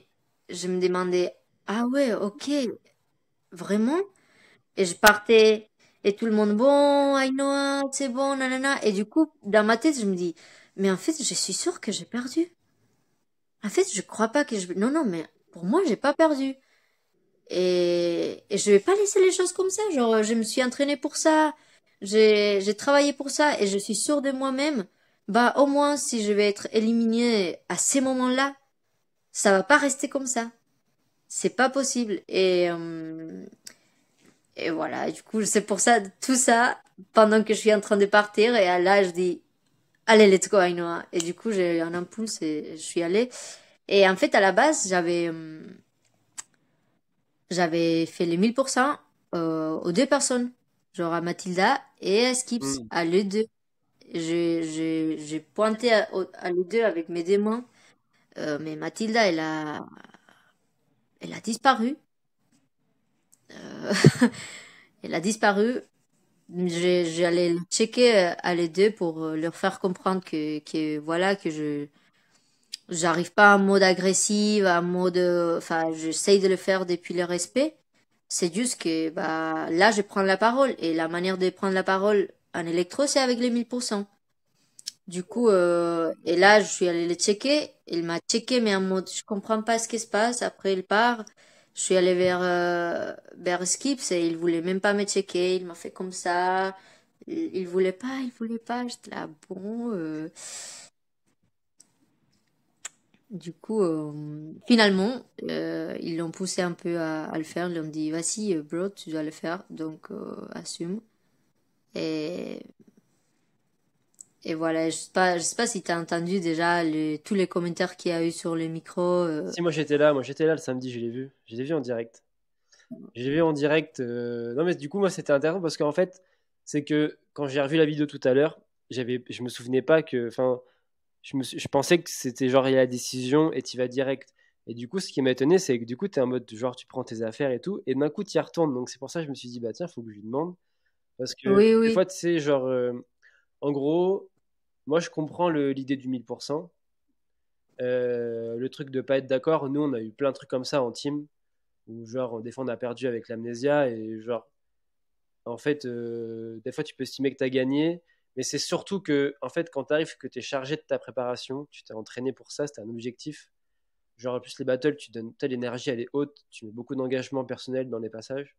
je me demandais, ah ouais, ok, vraiment? Et je partais, et tout le monde, bon, Ainoa, c'est bon, nanana. Et du coup, dans ma tête, je me dis, mais en fait, je suis sûre que j'ai perdu. En fait, je crois pas que je... Non, non, mais pour moi, j'ai pas perdu. Et je vais pas laisser les choses comme ça. Genre, je me suis entraînée pour ça. J'ai travaillé pour ça et je suis sûre de moi-même. Bah, au moins, si je vais être éliminée à ces moments-là, ça va pas rester comme ça. C'est pas possible. Et voilà. Du coup, c'est pour ça, tout ça, pendant que je suis en train de partir. Et là, je dis, allez, let's go, Ainoa. Et du coup, j'ai eu un impulse et je suis allée. Et en fait, à la base, j'avais fait les 1000% aux deux personnes, genre à Mathilda et à Skips, Hmm. à les deux. J'ai pointé à les deux avec mes démons, mais Mathilda, elle a disparu. Euh, elle a disparu. J'allais le checker à les deux pour leur faire comprendre que voilà, que j'arrive pas en mode agressif, en mode, enfin, j'essaye de le faire depuis le respect. C'est juste que, bah, là, je prends la parole. Et la manière de prendre la parole en électro, c'est avec les 1000%. Du coup, et là, je suis allée le checker. Il m'a checké, mais en mode, je comprends pas ce qui se passe. Après, il part. Je suis allée vers Skips et il voulait même pas me checker. Il m'a fait comme ça. Il voulait pas, il voulait pas. J'étais là, bon. Du coup, finalement, ils l'ont poussé un peu à le faire. Ils lui ont dit, vas-y, bro, tu dois le faire, donc assume. Et, et voilà, je sais pas si tu as entendu déjà tous les commentaires qu'il y a eu sur le micro. Si, moi j'étais là le samedi, je l'ai vu. Je l'ai vu en direct. Je l'ai vu en direct. Non, mais du coup, moi, c'était intéressant parce qu'en fait, c'est que quand j'ai revu la vidéo tout à l'heure, je me souvenais pas que. Enfin, je pensais que c'était genre, il y a la décision et tu vas direct. Et du coup, ce qui m'a étonné, c'est que du coup, tu es en mode genre, tu prends tes affaires et tout, et d'un coup, tu y retournes. Donc, c'est pour ça que je me suis dit, bah tiens, faut que je lui demande. Parce que Oui, des oui. fois, tu sais, genre, en gros, moi, je comprends l'idée du 1000%. Le truc de pas être d'accord, nous, on a eu plein de trucs comme ça en team, où genre, des fois, on a perdu avec l'amnésia, et genre, en fait, des fois, tu peux estimer que tu as gagné, mais c'est surtout que, en fait, quand tu arrives, que tu es chargé de ta préparation, tu t'es entraîné pour ça, c'était un objectif. Genre, en plus, les battles, tu donnes telle énergie, elle est haute, tu mets beaucoup d'engagement personnel dans les passages.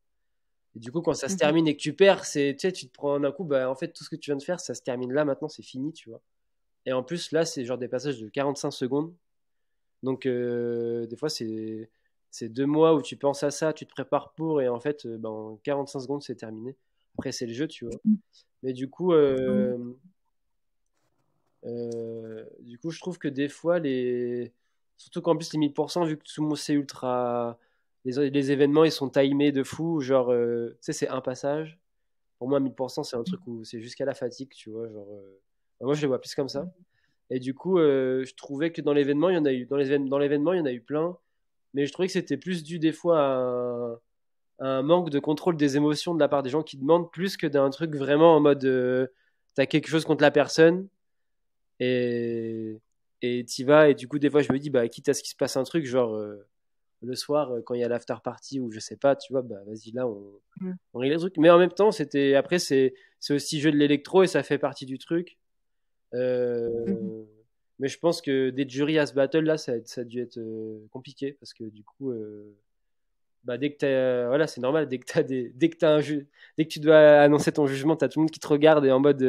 Et du coup, quand ça se Mhm. termine et que tu perds, tu sais, tu te prends d'un coup, bah, en fait, tout ce que tu viens de faire, ça se termine là, maintenant, c'est fini, tu vois. Et en plus, là, c'est genre des passages de 45 secondes. Donc, des fois, c'est 2 mois où tu penses à ça, tu te prépares pour, et en fait, ben, en 45 secondes, c'est terminé. Après, c'est le jeu, tu vois. Mais du coup, je trouve que des fois, surtout qu'en plus, les 1000%, vu que tout le monde c'est ultra. Les événements, ils sont timés de fou. Genre, tu sais, c'est un passage. Pour moi, 1000%, c'est un truc où c'est jusqu'à la fatigue, tu vois. Genre, moi, je les vois plus comme ça. Et du coup, je trouvais que dans l'événement, il y en a eu, dans l'événement, il y en a eu plein. Mais je trouvais que c'était plus dû des fois à un manque de contrôle des émotions de la part des gens qui demandent plus que d'un truc vraiment en mode t'as quelque chose contre la personne et et t'y vas. Et du coup, des fois, je me dis, bah, quitte à ce qu'il se passe un truc, genre le soir, quand il y a l'after party ou je sais pas, tu vois, bah, vas-y, là, on règle le truc. Mais en même temps, après, c'est aussi jeu de l'électro et ça fait partie du truc. Mhm. Euh, mais je pense que des jurys à ce battle là, ça a dû être compliqué parce que du coup, bah, dès que voilà, c'est normal, dès que t'as dès que tu dois annoncer ton jugement, t'as tout le monde qui te regarde et en mode,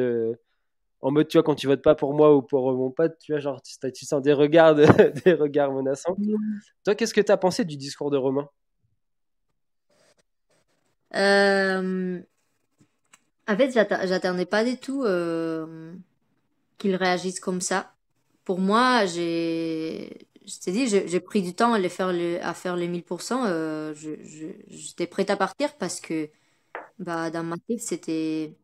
tu vois, quand tu votes pas pour moi ou pour mon pote, tu vois, genre, tu sens des regards, des regards menaçants. Toi, qu'est-ce que t'as pensé du discours de Romain? Euh, En fait, j'attendais pas du tout qu'il réagisse comme ça. Pour moi, je t'ai dit, j'ai pris du temps à faire les 1000%. J'étais prête à partir parce que bah, dans ma tête, c'était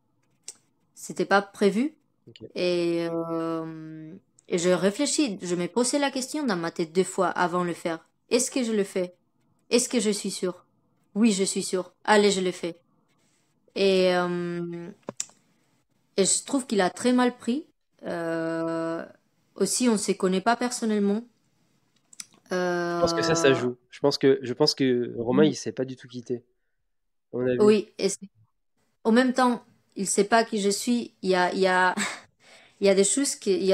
pas prévu. Ok. Et, euh, et je réfléchis, je me posais la question dans ma tête 2 fois avant de le faire. Est-ce que je le fais? Est-ce que je suis sûre? Oui, je suis sûre. Allez, je le fais. Et, euh, et je trouve qu'il a très mal pris. Euh, Aussi, on ne se connaît pas personnellement. Je pense que ça Euh, joue. Je pense que Romain, il s'est pas du tout quitté, à mon avis. oui, en même temps, il sait pas qui je suis. Il y a des choses qui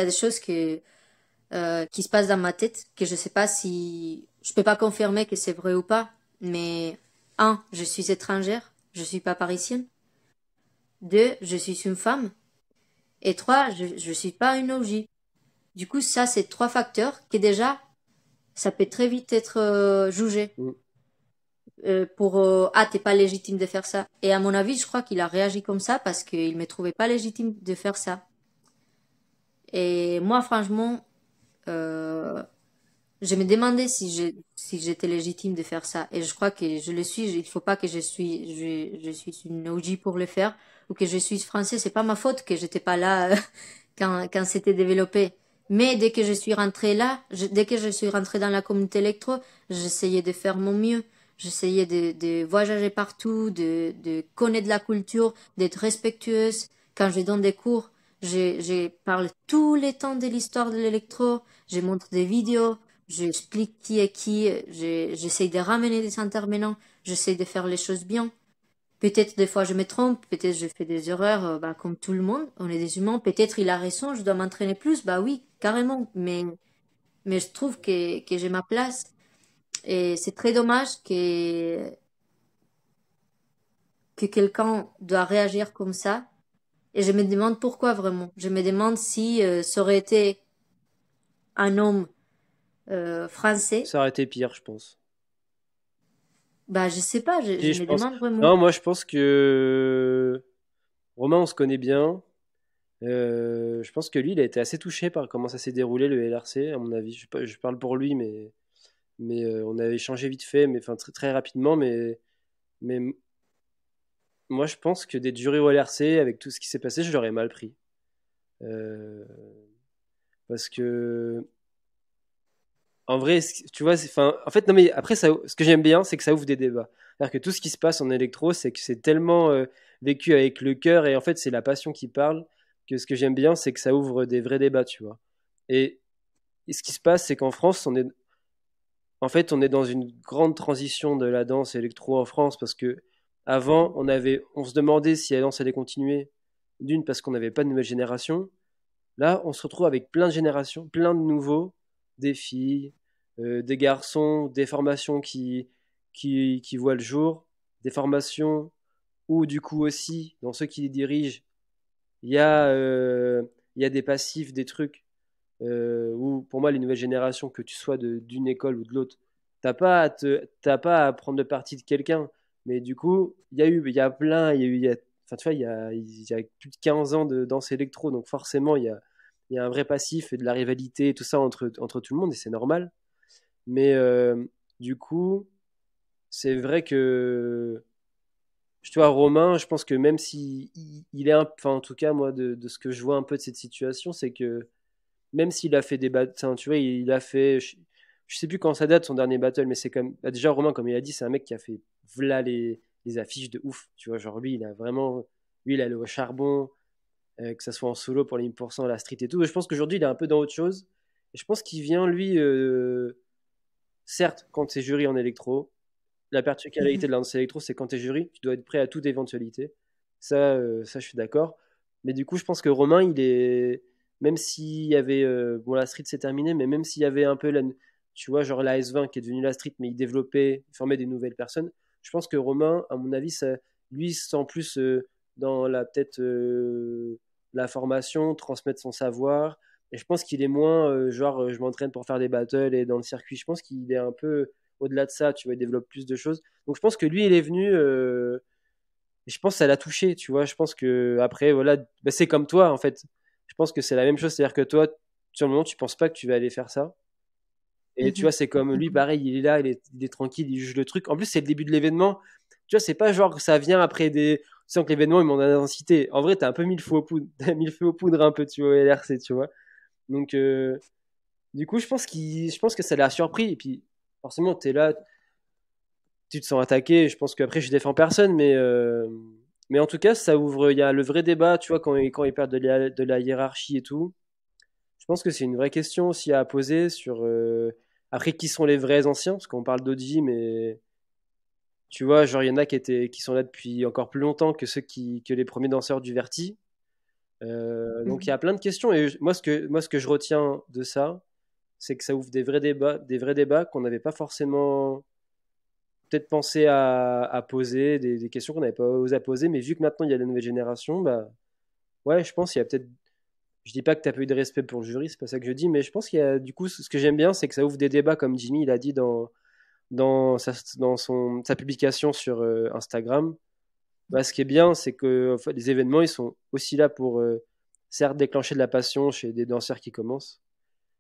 se passent dans ma tête que je sais pas si je peux pas confirmer que c'est vrai ou pas. Mais un, je suis étrangère, je suis pas parisienne. Deux, je suis une femme. Et trois, je suis pas une OG. Du coup, ça, c'est trois facteurs qui déjà, ça peut très vite être jugé. Mm. Pour ah, t'es pas légitime de faire ça. Et à mon avis, je crois qu'il a réagi comme ça parce qu'il me trouvait pas légitime de faire ça. Et moi, franchement, euh, je me demandais si j'étais légitime de faire ça. Et je crois que je le suis. Il faut pas que je suis une OG pour le faire ou que je suis français. C'est pas ma faute que j'étais pas là quand c'était développé. Mais dès que je suis rentrée là, dès que je suis rentrée dans la communauté électro, j'essayais de faire mon mieux. J'essayais de voyager partout, de connaître la culture, d'être respectueuse. Quand je donne des cours, je parle tous les temps de l'histoire de l'électro. Je montre des vidéos. J'explique qui est qui. J'essaye de ramener des intervenants. J'essaye de faire les choses bien. Peut-être des fois je me trompe, peut-être je fais des erreurs, bah, comme tout le monde, on est des humains. Peut-être il a raison, je dois m'entraîner plus, bah oui, carrément. Mais je trouve que j'ai ma place. Et c'est très dommage que quelqu'un doit réagir comme ça. Et je me demande pourquoi vraiment. Je me demande si ça aurait été un homme français. Ça aurait été pire, je pense. Bah je sais pas, je Si, je me pense. demande vraiment. Non, moi, je pense que Romain, on se connaît bien. Je pense que lui, il a été assez touché par comment ça s'est déroulé, le LRC, à mon avis. Je parle pour lui, mais on avait échangé vite fait, mais enfin très, très rapidement. Mais moi, je pense que d'être juré au LRC, avec tout ce qui s'est passé, je l'aurais mal pris. Euh, Parce que, en vrai, tu vois, enfin, en fait, non, mais après, ce que j'aime bien, c'est que ça ouvre des débats. C'est-à-dire que tout ce qui se passe en électro, c'est que c'est tellement vécu avec le cœur, et en fait, c'est la passion qui parle, que ce que j'aime bien, c'est que ça ouvre des vrais débats, tu vois. Et, et ce qui se passe, c'est qu'en France, on est dans une grande transition de la danse électro en France, parce que avant, on se demandait si la danse allait continuer, d'une, parce qu'on n'avait pas de nouvelle génération. Là, on se retrouve avec plein de générations, plein de nouveaux, des filles, des garçons, des formations qui voient le jour, des formations où du coup aussi, dans ceux qui les dirigent, il y a, il y a des passifs, des trucs où, pour moi, les nouvelles générations, que tu sois d'une école ou de l'autre, t'as pas à prendre le parti de quelqu'un. Mais du coup, il y a plein, enfin, tu vois, il y a plus de 15 ans de danse électro, donc forcément, il y a un vrai passif et de la rivalité et tout ça entre tout le monde, et c'est normal. Mais du coup, c'est vrai que tu vois, Romain, je pense que même si il est enfin, en tout cas, moi, de ce que je vois un peu de cette situation, c'est que même s'il a fait des battles, tu vois, il a fait, je sais plus quand ça date son dernier battle, mais c'est comme, bah, déjà Romain, comme il a dit, c'est un mec qui a fait v'là les affiches de ouf, tu vois, genre lui, il a vraiment, lui, il est allé au charbon, que ça soit en solo pour les 1000%, la street et tout. Et je pense qu'aujourd'hui, il est un peu dans autre chose. Et je pense qu'il vient, lui, certes, quand c'est jury en électro, la particularité Mhm. de la danse électro, c'est quand tu es jury, tu dois être prêt à toute éventualité. Ça je suis d'accord. Mais du coup, je pense que Romain, il est. Même s'il y avait. Bon, la street, c'est terminé, mais même s'il y avait un peu. Tu vois, genre la S20 qui est devenue la street, mais il développait, il formait des nouvelles personnes. Je pense que Romain, à mon avis, lui, il se sent plus dans la peut-être la formation, transmettre son savoir. Et je pense qu'il est moins genre je m'entraîne pour faire des battles et dans le circuit. Je pense qu'il est un peu au-delà de ça, tu vois, il développe plus de choses. Donc je pense que lui, il est venu, et je pense que ça l'a touché, tu vois. Je pense que après, voilà, bah, c'est comme toi, en fait. Je pense que c'est la même chose, c'est-à-dire que toi, sur le moment, tu penses pas que tu vas aller faire ça. Et tu vois, Mhm. c'est comme lui, pareil, il est là, il est tranquille, il juge le truc. En plus, c'est le début de l'événement. Tu vois, c'est pas genre que ça vient après des. Tu sens que l'événement, il monte en intensité. En vrai, t'as un peu mis le feu aux poudres. T'as mis le feu aux poudres un peu, tu vois, au LRC, tu vois. Donc, du coup, je pense que ça l'a surpris. Et puis, forcément, t'es là, tu te sens attaqué. Je pense qu'après, je défends personne, mais en tout cas, ça ouvre. Il y a le vrai débat, tu vois, quand ils perdent de la hiérarchie et tout. Je pense que c'est une vraie question aussi à poser sur. Après, qui sont les vrais anciens? Parce qu'on parle d'Oji, mais tu vois, genre, il y en a qui sont là depuis encore plus longtemps que que les premiers danseurs du Verti. Donc, il y Mhm. a plein de questions. Et moi, ce que je retiens de ça, c'est que ça ouvre des vrais débats qu'on n'avait pas forcément peut-être penser à poser des questions qu'on n'avait pas osé poser, mais vu que maintenant il y a la nouvelle génération, bah ouais, je pense qu'il y a peut-être. Je dis pas que tu n'as pas eu de respect pour le jury, c'est pas ça que je dis, mais je pense qu'il y a du coup ce que j'aime bien, c'est que ça ouvre des débats, comme Jimmy il a dit dans sa publication sur Instagram. Bah, ce qui est bien, c'est que en fait, les événements ils sont aussi là pour certes déclencher de la passion chez des danseurs qui commencent,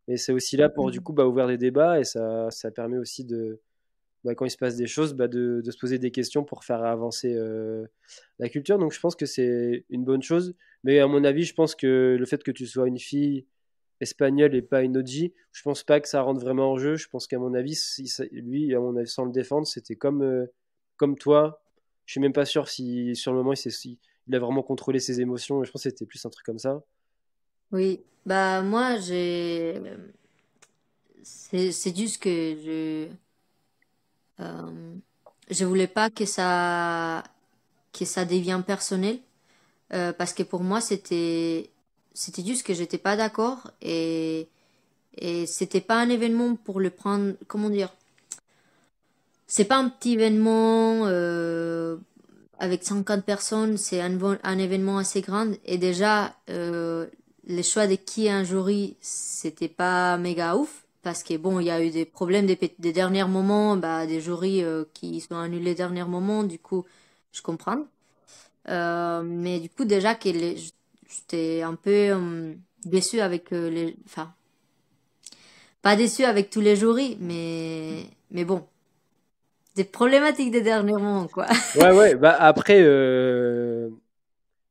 mais c'est aussi là pour du Mhm. coup bah, ouvrir des débats et ça permet aussi de bah, quand il se passe des choses, bah, de se poser des questions pour faire avancer la culture. Donc je pense que c'est une bonne chose. Mais à mon avis, je pense que le fait que tu sois une fille espagnole et pas une OG, je pense pas que ça rentre vraiment en jeu. Je pense qu'à mon avis, lui, à mon avis, sans le défendre, c'était comme toi. Je suis même pas sûr si sur le moment il a vraiment contrôlé ses émotions. Je pense que c'était plus un truc comme ça. Oui, bah moi c'est juste que euh, je voulais pas que ça devienne personnel parce que pour moi c'était juste que j'étais pas d'accord et c'était pas un événement pour le prendre, comment dire, c'est pas un petit événement avec 50 personnes, c'est un événement assez grand et déjà les choix de qui est un jury, c'était pas méga ouf parce que bon, il y a eu des problèmes des derniers moments, bah, des jurys qui sont annulés au dernier moment, du coup, je comprends. Mais du coup, déjà j'étais un peu déçue avec enfin, pas déçue avec tous les jurys, mais bon, des problématiques des derniers moments, quoi. Ouais, ouais. Bah après,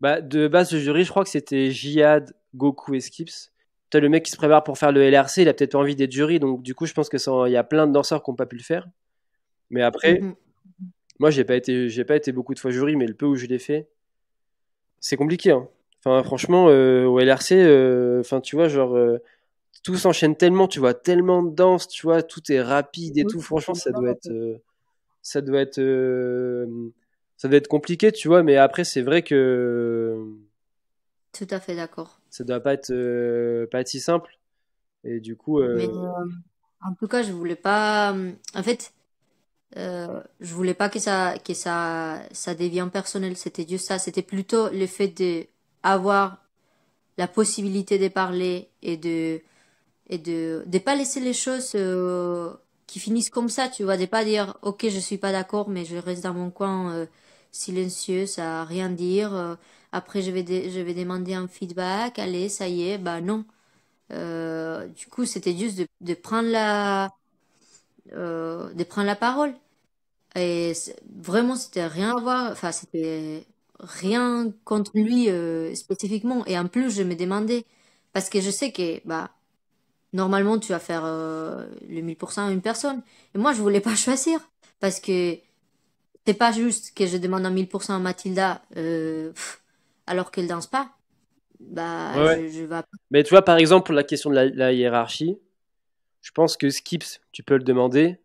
bah, de base, le jury, je crois que c'était Jihad, Goku et Skips. Toi, le mec qui se prépare pour faire le LRC, il a peut-être pas envie d'être jury, donc du coup, je pense que il y a plein de danseurs qui n'ont pas pu le faire. Mais après, Mhm. moi, j'ai pas été beaucoup de fois jury, mais le peu où je l'ai fait, c'est compliqué, hein. Enfin, franchement, au LRC, enfin, tu vois, genre, tout s'enchaîne tellement, tu vois, tellement de danse, tu vois, tout est rapide et Oui, tout. Franchement, c'est ça doit être, ça doit être compliqué, tu vois. Mais après, c'est vrai que tout à fait d'accord. ça doit pas être si simple. Et du coup, Mais en tout cas, je voulais pas. En fait, Je voulais pas ça devienne personnel. C'était juste ça. C'était plutôt le fait de avoir la possibilité de parler et de pas laisser les choses qui finissent comme ça, tu vois, de pas dire ok je suis pas d'accord mais je reste dans mon coin silencieux, ça a rien dire. Après je vais demander un feedback, allez ça y est, bah non. Du coup c'était juste de prendre la parole et vraiment c'était rien à voir, enfin c'était rien contre lui spécifiquement et en plus je me demandais parce que je sais que bah normalement, tu vas faire le 1000% à une personne. Et moi, je voulais pas choisir. Parce que c'est pas juste que je demande un 1000% à Mathilda alors qu'elle danse pas. Ouais, Bah, ouais. je vais pas. Mais tu vois, par exemple, pour la question de la hiérarchie, je pense que Skips, tu peux le demander.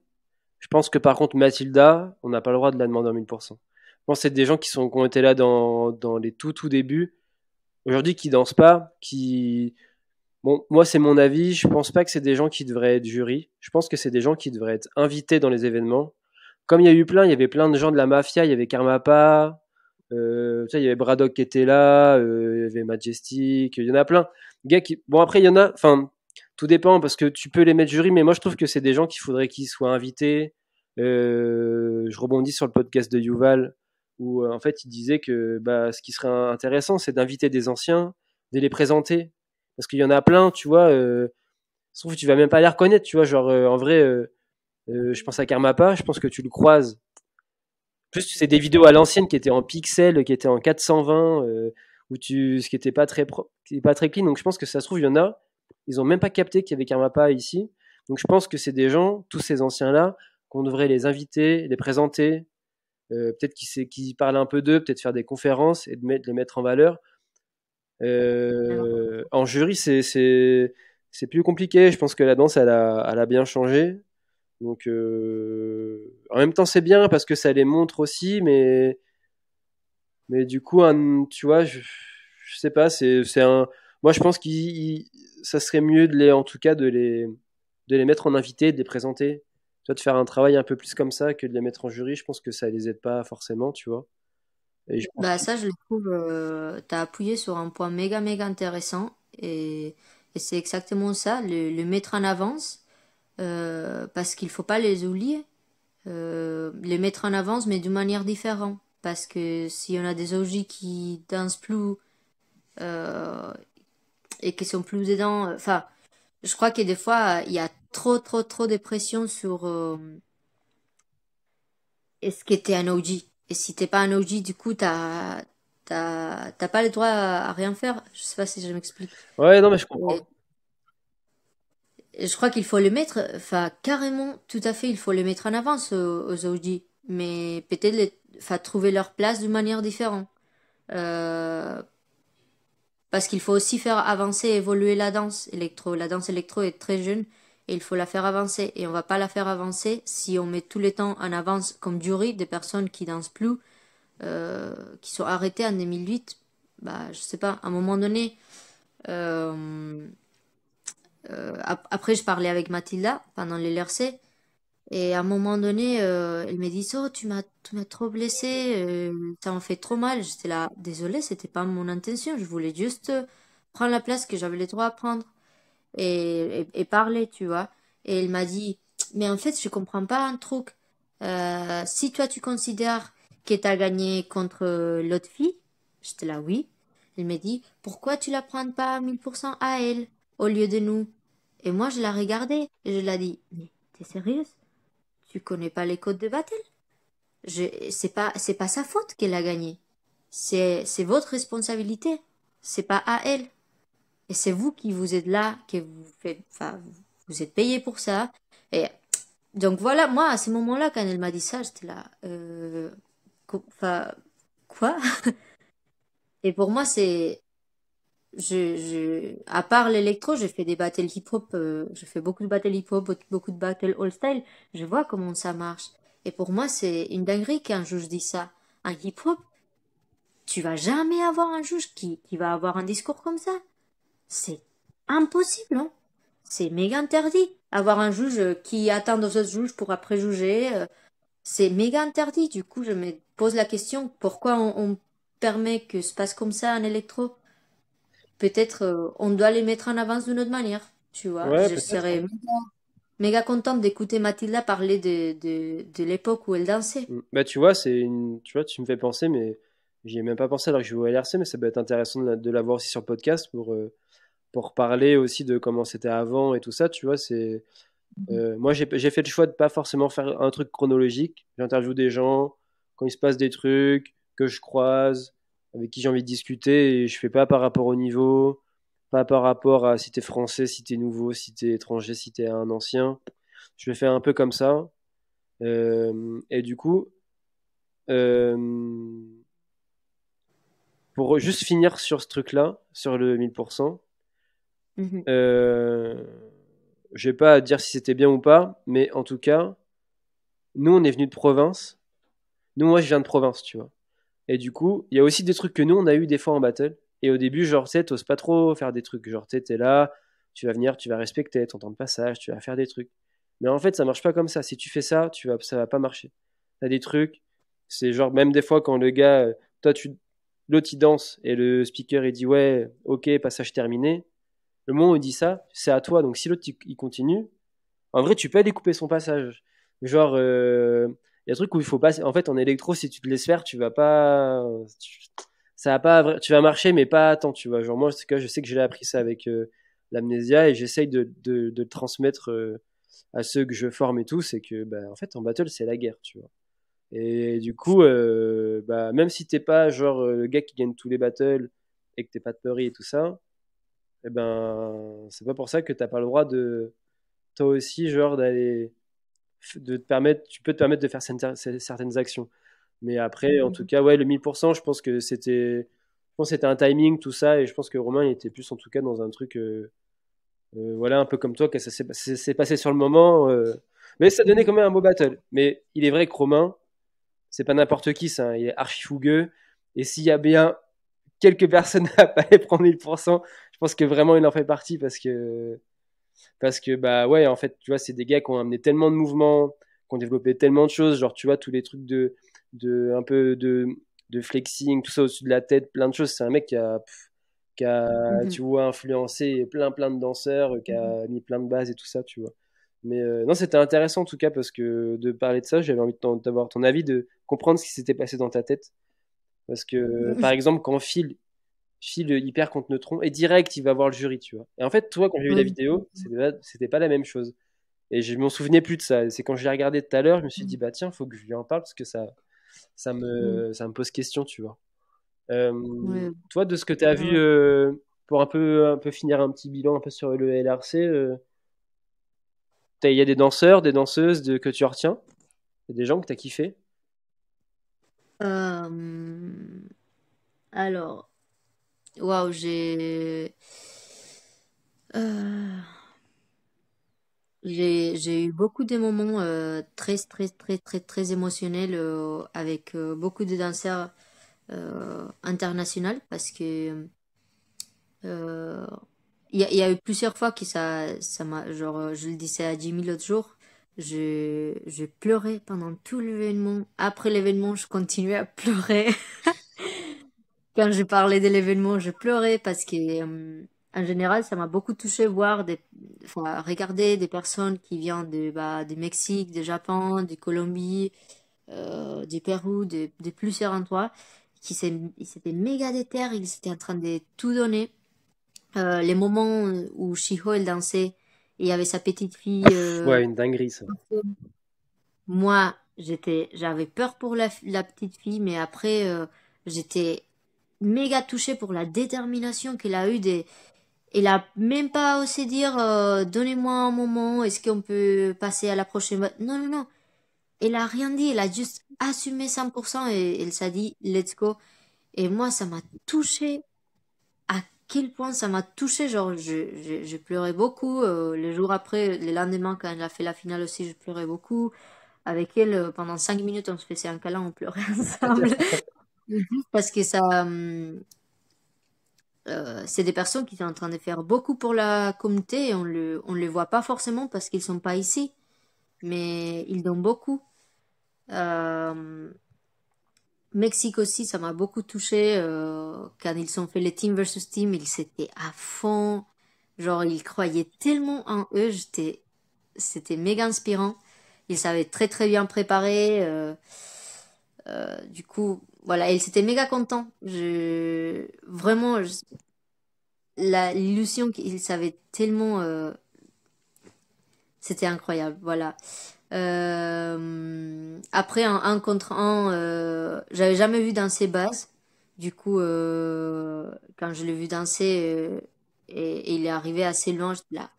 Je pense que par contre, Mathilda, on n'a pas le droit de la demander en 1000%. Je pense que c'est des gens qui ont été là dans les tout débuts. Aujourd'hui, qui dansent pas, qui. Bon, moi, c'est mon avis. Je pense pas que c'est des gens qui devraient être jury. Je pense que c'est des gens qui devraient être invités dans les événements. Comme il y avait plein de gens de la mafia. Il y avait Karmapa, tu sais, il y avait Braddock qui était là, il y avait Majestic, il y en a plein. Gars qui, bon après il y en a, enfin tout dépend parce que tu peux les mettre jury, mais moi je trouve que c'est des gens qu'il faudrait qu'ils soient invités. Je rebondis sur le podcast de Yuval où en fait il disait que bah ce qui serait intéressant c'est d'inviter des anciens, de les présenter parce qu'il y en a plein, tu vois. Sauf que tu vas même pas les reconnaître, tu vois. Genre en vrai, je pense à Karmapa, je pense que tu le croises plus, c'est des vidéos à l'ancienne qui étaient en pixels, qui étaient en 420, ce qui était pas très qui est pas très clean. Donc je pense que ça se trouve, il y en a, ils ont même pas capté qu'il y avait Karmapa ici. Donc je pense que c'est des gens, tous ces anciens-là, qu'on devrait les inviter, les présenter, peut-être qu'ils parlent un peu d'eux, peut-être faire des conférences et de les mettre en valeur. En jury, c'est plus compliqué. Je pense que la danse, elle a bien changé. Donc, en même temps, c'est bien parce que ça les montre aussi, mais du coup, tu vois, je sais pas, c'est un. Moi, je pense ça serait mieux en tout cas, de les mettre en invité, de les présenter. Toi, de faire un travail un peu plus comme ça que de les mettre en jury, je pense que ça les aide pas forcément, tu vois. Et je pense Bah, que. ça, je le trouve, t'as appuyé sur un point méga, méga intéressant. Et c'est exactement ça, le mettre en avance, parce qu'il faut pas les oublier. Les mettre en avance, mais d'une manière différente. Parce que si on a des OG qui dansent plus, euh, et qui sont plus dedans. Enfin, je crois que des fois, il y a trop, trop, trop de pression sur est-ce que t'es un OG. Et si t'es pas un OG, du coup, t'as pas le droit à rien faire. Je sais pas si je m'explique. Ouais, non, mais je Et, comprends. et je crois qu'il faut le mettre, enfin, carrément, tout à fait, il faut les mettre en avance aux OG. Mais peut-être enfin, trouver leur place d'une manière différente. Euh, Parce qu'il faut aussi faire avancer, évoluer la danse électro. La danse électro est très jeune et il faut la faire avancer. Et on va pas la faire avancer si on met tous les temps en avance comme jury des personnes qui dansent plus, qui sont arrêtées en 2008. Bah, je sais pas, à un moment donné. euh, Après, je parlais avec Mathilda pendant les LRC. Et à un moment donné, elle m'a dit, oh, tu m'as trop blessé, ça m'a fait trop mal. J'étais là, désolée, c'était pas mon intention. Je voulais juste prendre la place que j'avais le droit à prendre et parler, tu vois. Et elle m'a dit, mais en fait, je comprends pas un truc. Si toi, tu considères que t'as gagné contre l'autre fille, j'étais là, oui. Elle m'a dit, pourquoi tu la prends pas à 1000% à elle au lieu de nous? Et moi, je la regardais et je l'ai dit, mais t'es sérieuse? Tu connais pas les codes de battle? C'est pas sa faute qu'elle a gagné. C'est votre responsabilité. C'est pas à elle. Et c'est vous qui vous êtes là, que vous faites, enfin, vous êtes payé pour ça. Et donc voilà, moi, à ce moment-là, quand elle m'a dit ça, j'étais là, enfin, quoi? Et pour moi, à part l'électro, j'ai fait des battles hip-hop, je fais beaucoup de battles hip-hop, beaucoup de battles all-style, je vois comment ça marche. Et pour moi, c'est une dinguerie qu'un juge dit ça. Un hip-hop, tu vas jamais avoir un juge qui va avoir un discours comme ça. C'est impossible, hein. C'est méga interdit. Avoir un juge qui attend d'autres autres juges pour après juger. c'est méga interdit. Du coup, je me pose la question, pourquoi on permet que se passe comme ça en électro? Peut-être on doit les mettre en avance d'une autre manière, tu vois. Ouais, Je peut-être, hein. serais méga contente d'écouter Mathilda parler de l'époque où elle dansait. Bah, tu vois, tu vois, tu me fais penser, mais j'y ai même pas pensé alors que je joue au LRC, mais ça peut être intéressant de la voir aussi sur le podcast pour parler aussi de comment c'était avant et tout ça, tu vois. Moi, j'ai fait le choix de pas forcément faire un truc chronologique. J'interviewe des gens quand il se passe des trucs que je croise, avec qui j'ai envie de discuter, et je fais pas par rapport au niveau, pas par rapport à si t'es français, si t'es nouveau, si t'es étranger, si t'es un ancien. Je le fais un peu comme ça. Et du coup, euh, pour juste finir sur ce truc-là, sur le 1000%, Mhm. euh, je vais pas dire si c'était bien ou pas, mais en tout cas, nous, on est venu de province. Moi, je viens de province, tu vois. Et du coup, il y a aussi des trucs que nous, on a eu des fois en battle. Et au début, genre, tu sais, t'oses pas trop faire des trucs. Genre, tu sais, t'es là, tu vas venir, tu vas respecter ton temps de passage, tu vas faire des trucs. Mais en fait, ça marche pas comme ça. Si tu fais ça, ça va pas marcher. T'as des trucs, c'est genre, même des fois, quand le gars, toi, l'autre, il danse et le speaker, il dit, ouais, ok, passage terminé. Le moment où il dit ça, c'est à toi. Donc, si l'autre, il continue, en vrai, tu peux aller couper son passage. Genre, il y a des trucs où il faut pas. En fait, en électro, si tu te laisses faire, tu vas pas. Ça va pas. Tu vas marcher, mais pas tant, tu vois. Genre, moi, en tout cas, je sais que j'ai appris ça avec l'amnésia et j'essaye de le transmettre à ceux que je forme et tout. C'est que, bah, en fait, en battle, c'est la guerre, tu vois. Et du coup, bah, même si t'es pas genre le gars qui gagne tous les battles et que t'es pas de Peury et tout ça, eh ben, c'est pas pour ça que t'as pas le droit de toi aussi, genre, tu peux te permettre de faire certaines actions. Mais après, en tout Mhm. cas, ouais, le 1000%, je pense que c'était un timing, tout ça, et je pense que Romain, il était plus, en tout cas, dans un truc, voilà, un peu comme toi, que s'est passé sur le moment, mais ça donnait quand même un beau battle. Mais il est vrai que Romain, c'est pas n'importe qui, ça, hein, il est archi fougueux, et s'il y a bien quelques personnes à pas aller prendre 1000%, je pense que vraiment, il en fait partie, parce que bah ouais, en fait, tu vois, c'est des gars qui ont amené tellement de mouvements, qui ont développé tellement de choses, genre tu vois tous les trucs de un peu de flexing, tout ça au-dessus de la tête, plein de choses. C'est un mec qui a, Mhm. tu vois, influencé plein de danseurs, qui Mhm. a mis plein de bases et tout ça, tu vois. Mais non, c'était intéressant en tout cas parce que de parler de ça, j'avais envie d'avoir ton avis, de comprendre ce qui s'était passé dans ta tête. Parce que, par exemple, quand Phil il perd contre Neutron et direct il va voir le jury, tu vois. Et en fait, toi, quand j'ai vu la Oui. vidéo, c'était pas la même chose. Et je m'en souvenais plus de ça. C'est quand je l'ai regardé tout à l'heure, je me suis dit, bah tiens, faut que je lui en parle parce que ça Mhm. ça me pose question, tu vois. Ouais. Toi, de ce que tu as vu, Ouais. pour un peu finir un petit bilan un peu sur le LRC, il y a des danseurs, des danseuses que tu retiens? Il y a des gens que tu as kiffé? Euh, alors, waouh, euh, j'ai eu beaucoup de moments très, très, très, très, très émotionnels avec beaucoup de danseurs internationaux parce que euh, il y a eu plusieurs fois que ça m'a, genre, je le disais à Jimmy l'autre jour, je pleurais pendant tout l'événement. Après l'événement, je continuais à pleurer. Quand je parlais de l'événement, je pleurais parce que, en général, ça m'a beaucoup touché voir enfin, regarder des personnes qui viennent du Mexique, du Japon, du Colombie, du Pérou, de plusieurs endroits, ils étaient méga déter, ils étaient en train de tout donner. Les moments où Shiho, elle dansait, et il y avait sa petite fille, Ouais, une dinguerie ça. moi, j'avais peur pour la petite fille, mais après, j'étais méga touchée pour la détermination qu'elle a eue. Elle a même pas osé dire, donnez-moi un moment, est-ce qu'on peut passer à la prochaine. Non, non, non. Elle a rien dit, elle a juste assumé 100% et elle s'est dit, let's go. Et moi, ça m'a touchée. À quel point ça m'a touchée. Genre, je pleurais beaucoup. Les jours après, les lendemains, quand elle a fait la finale aussi, je pleurais beaucoup. Avec elle, pendant 5 minutes, on se faisait un câlin, on pleurait ensemble. Juste parce que c'est des personnes qui sont en train de faire beaucoup pour la communauté et on le voit pas forcément parce qu'ils sont pas ici, mais ils donnent beaucoup. Euh, Mexique aussi, ça m'a beaucoup touché. Quand ils ont fait les Team versus Team, ils étaient à fond. Genre, ils croyaient tellement en eux. C'était méga inspirant. Ils savaient très très bien préparer. Du coup, voilà, ils étaient méga contents. Vraiment, l'illusion qu'ils savaient tellement. C'était incroyable. Voilà. Après, en un contre un, j'avais jamais vu danser Baz. Du coup, quand je l'ai vu danser et il est arrivé assez loin, j'étais là.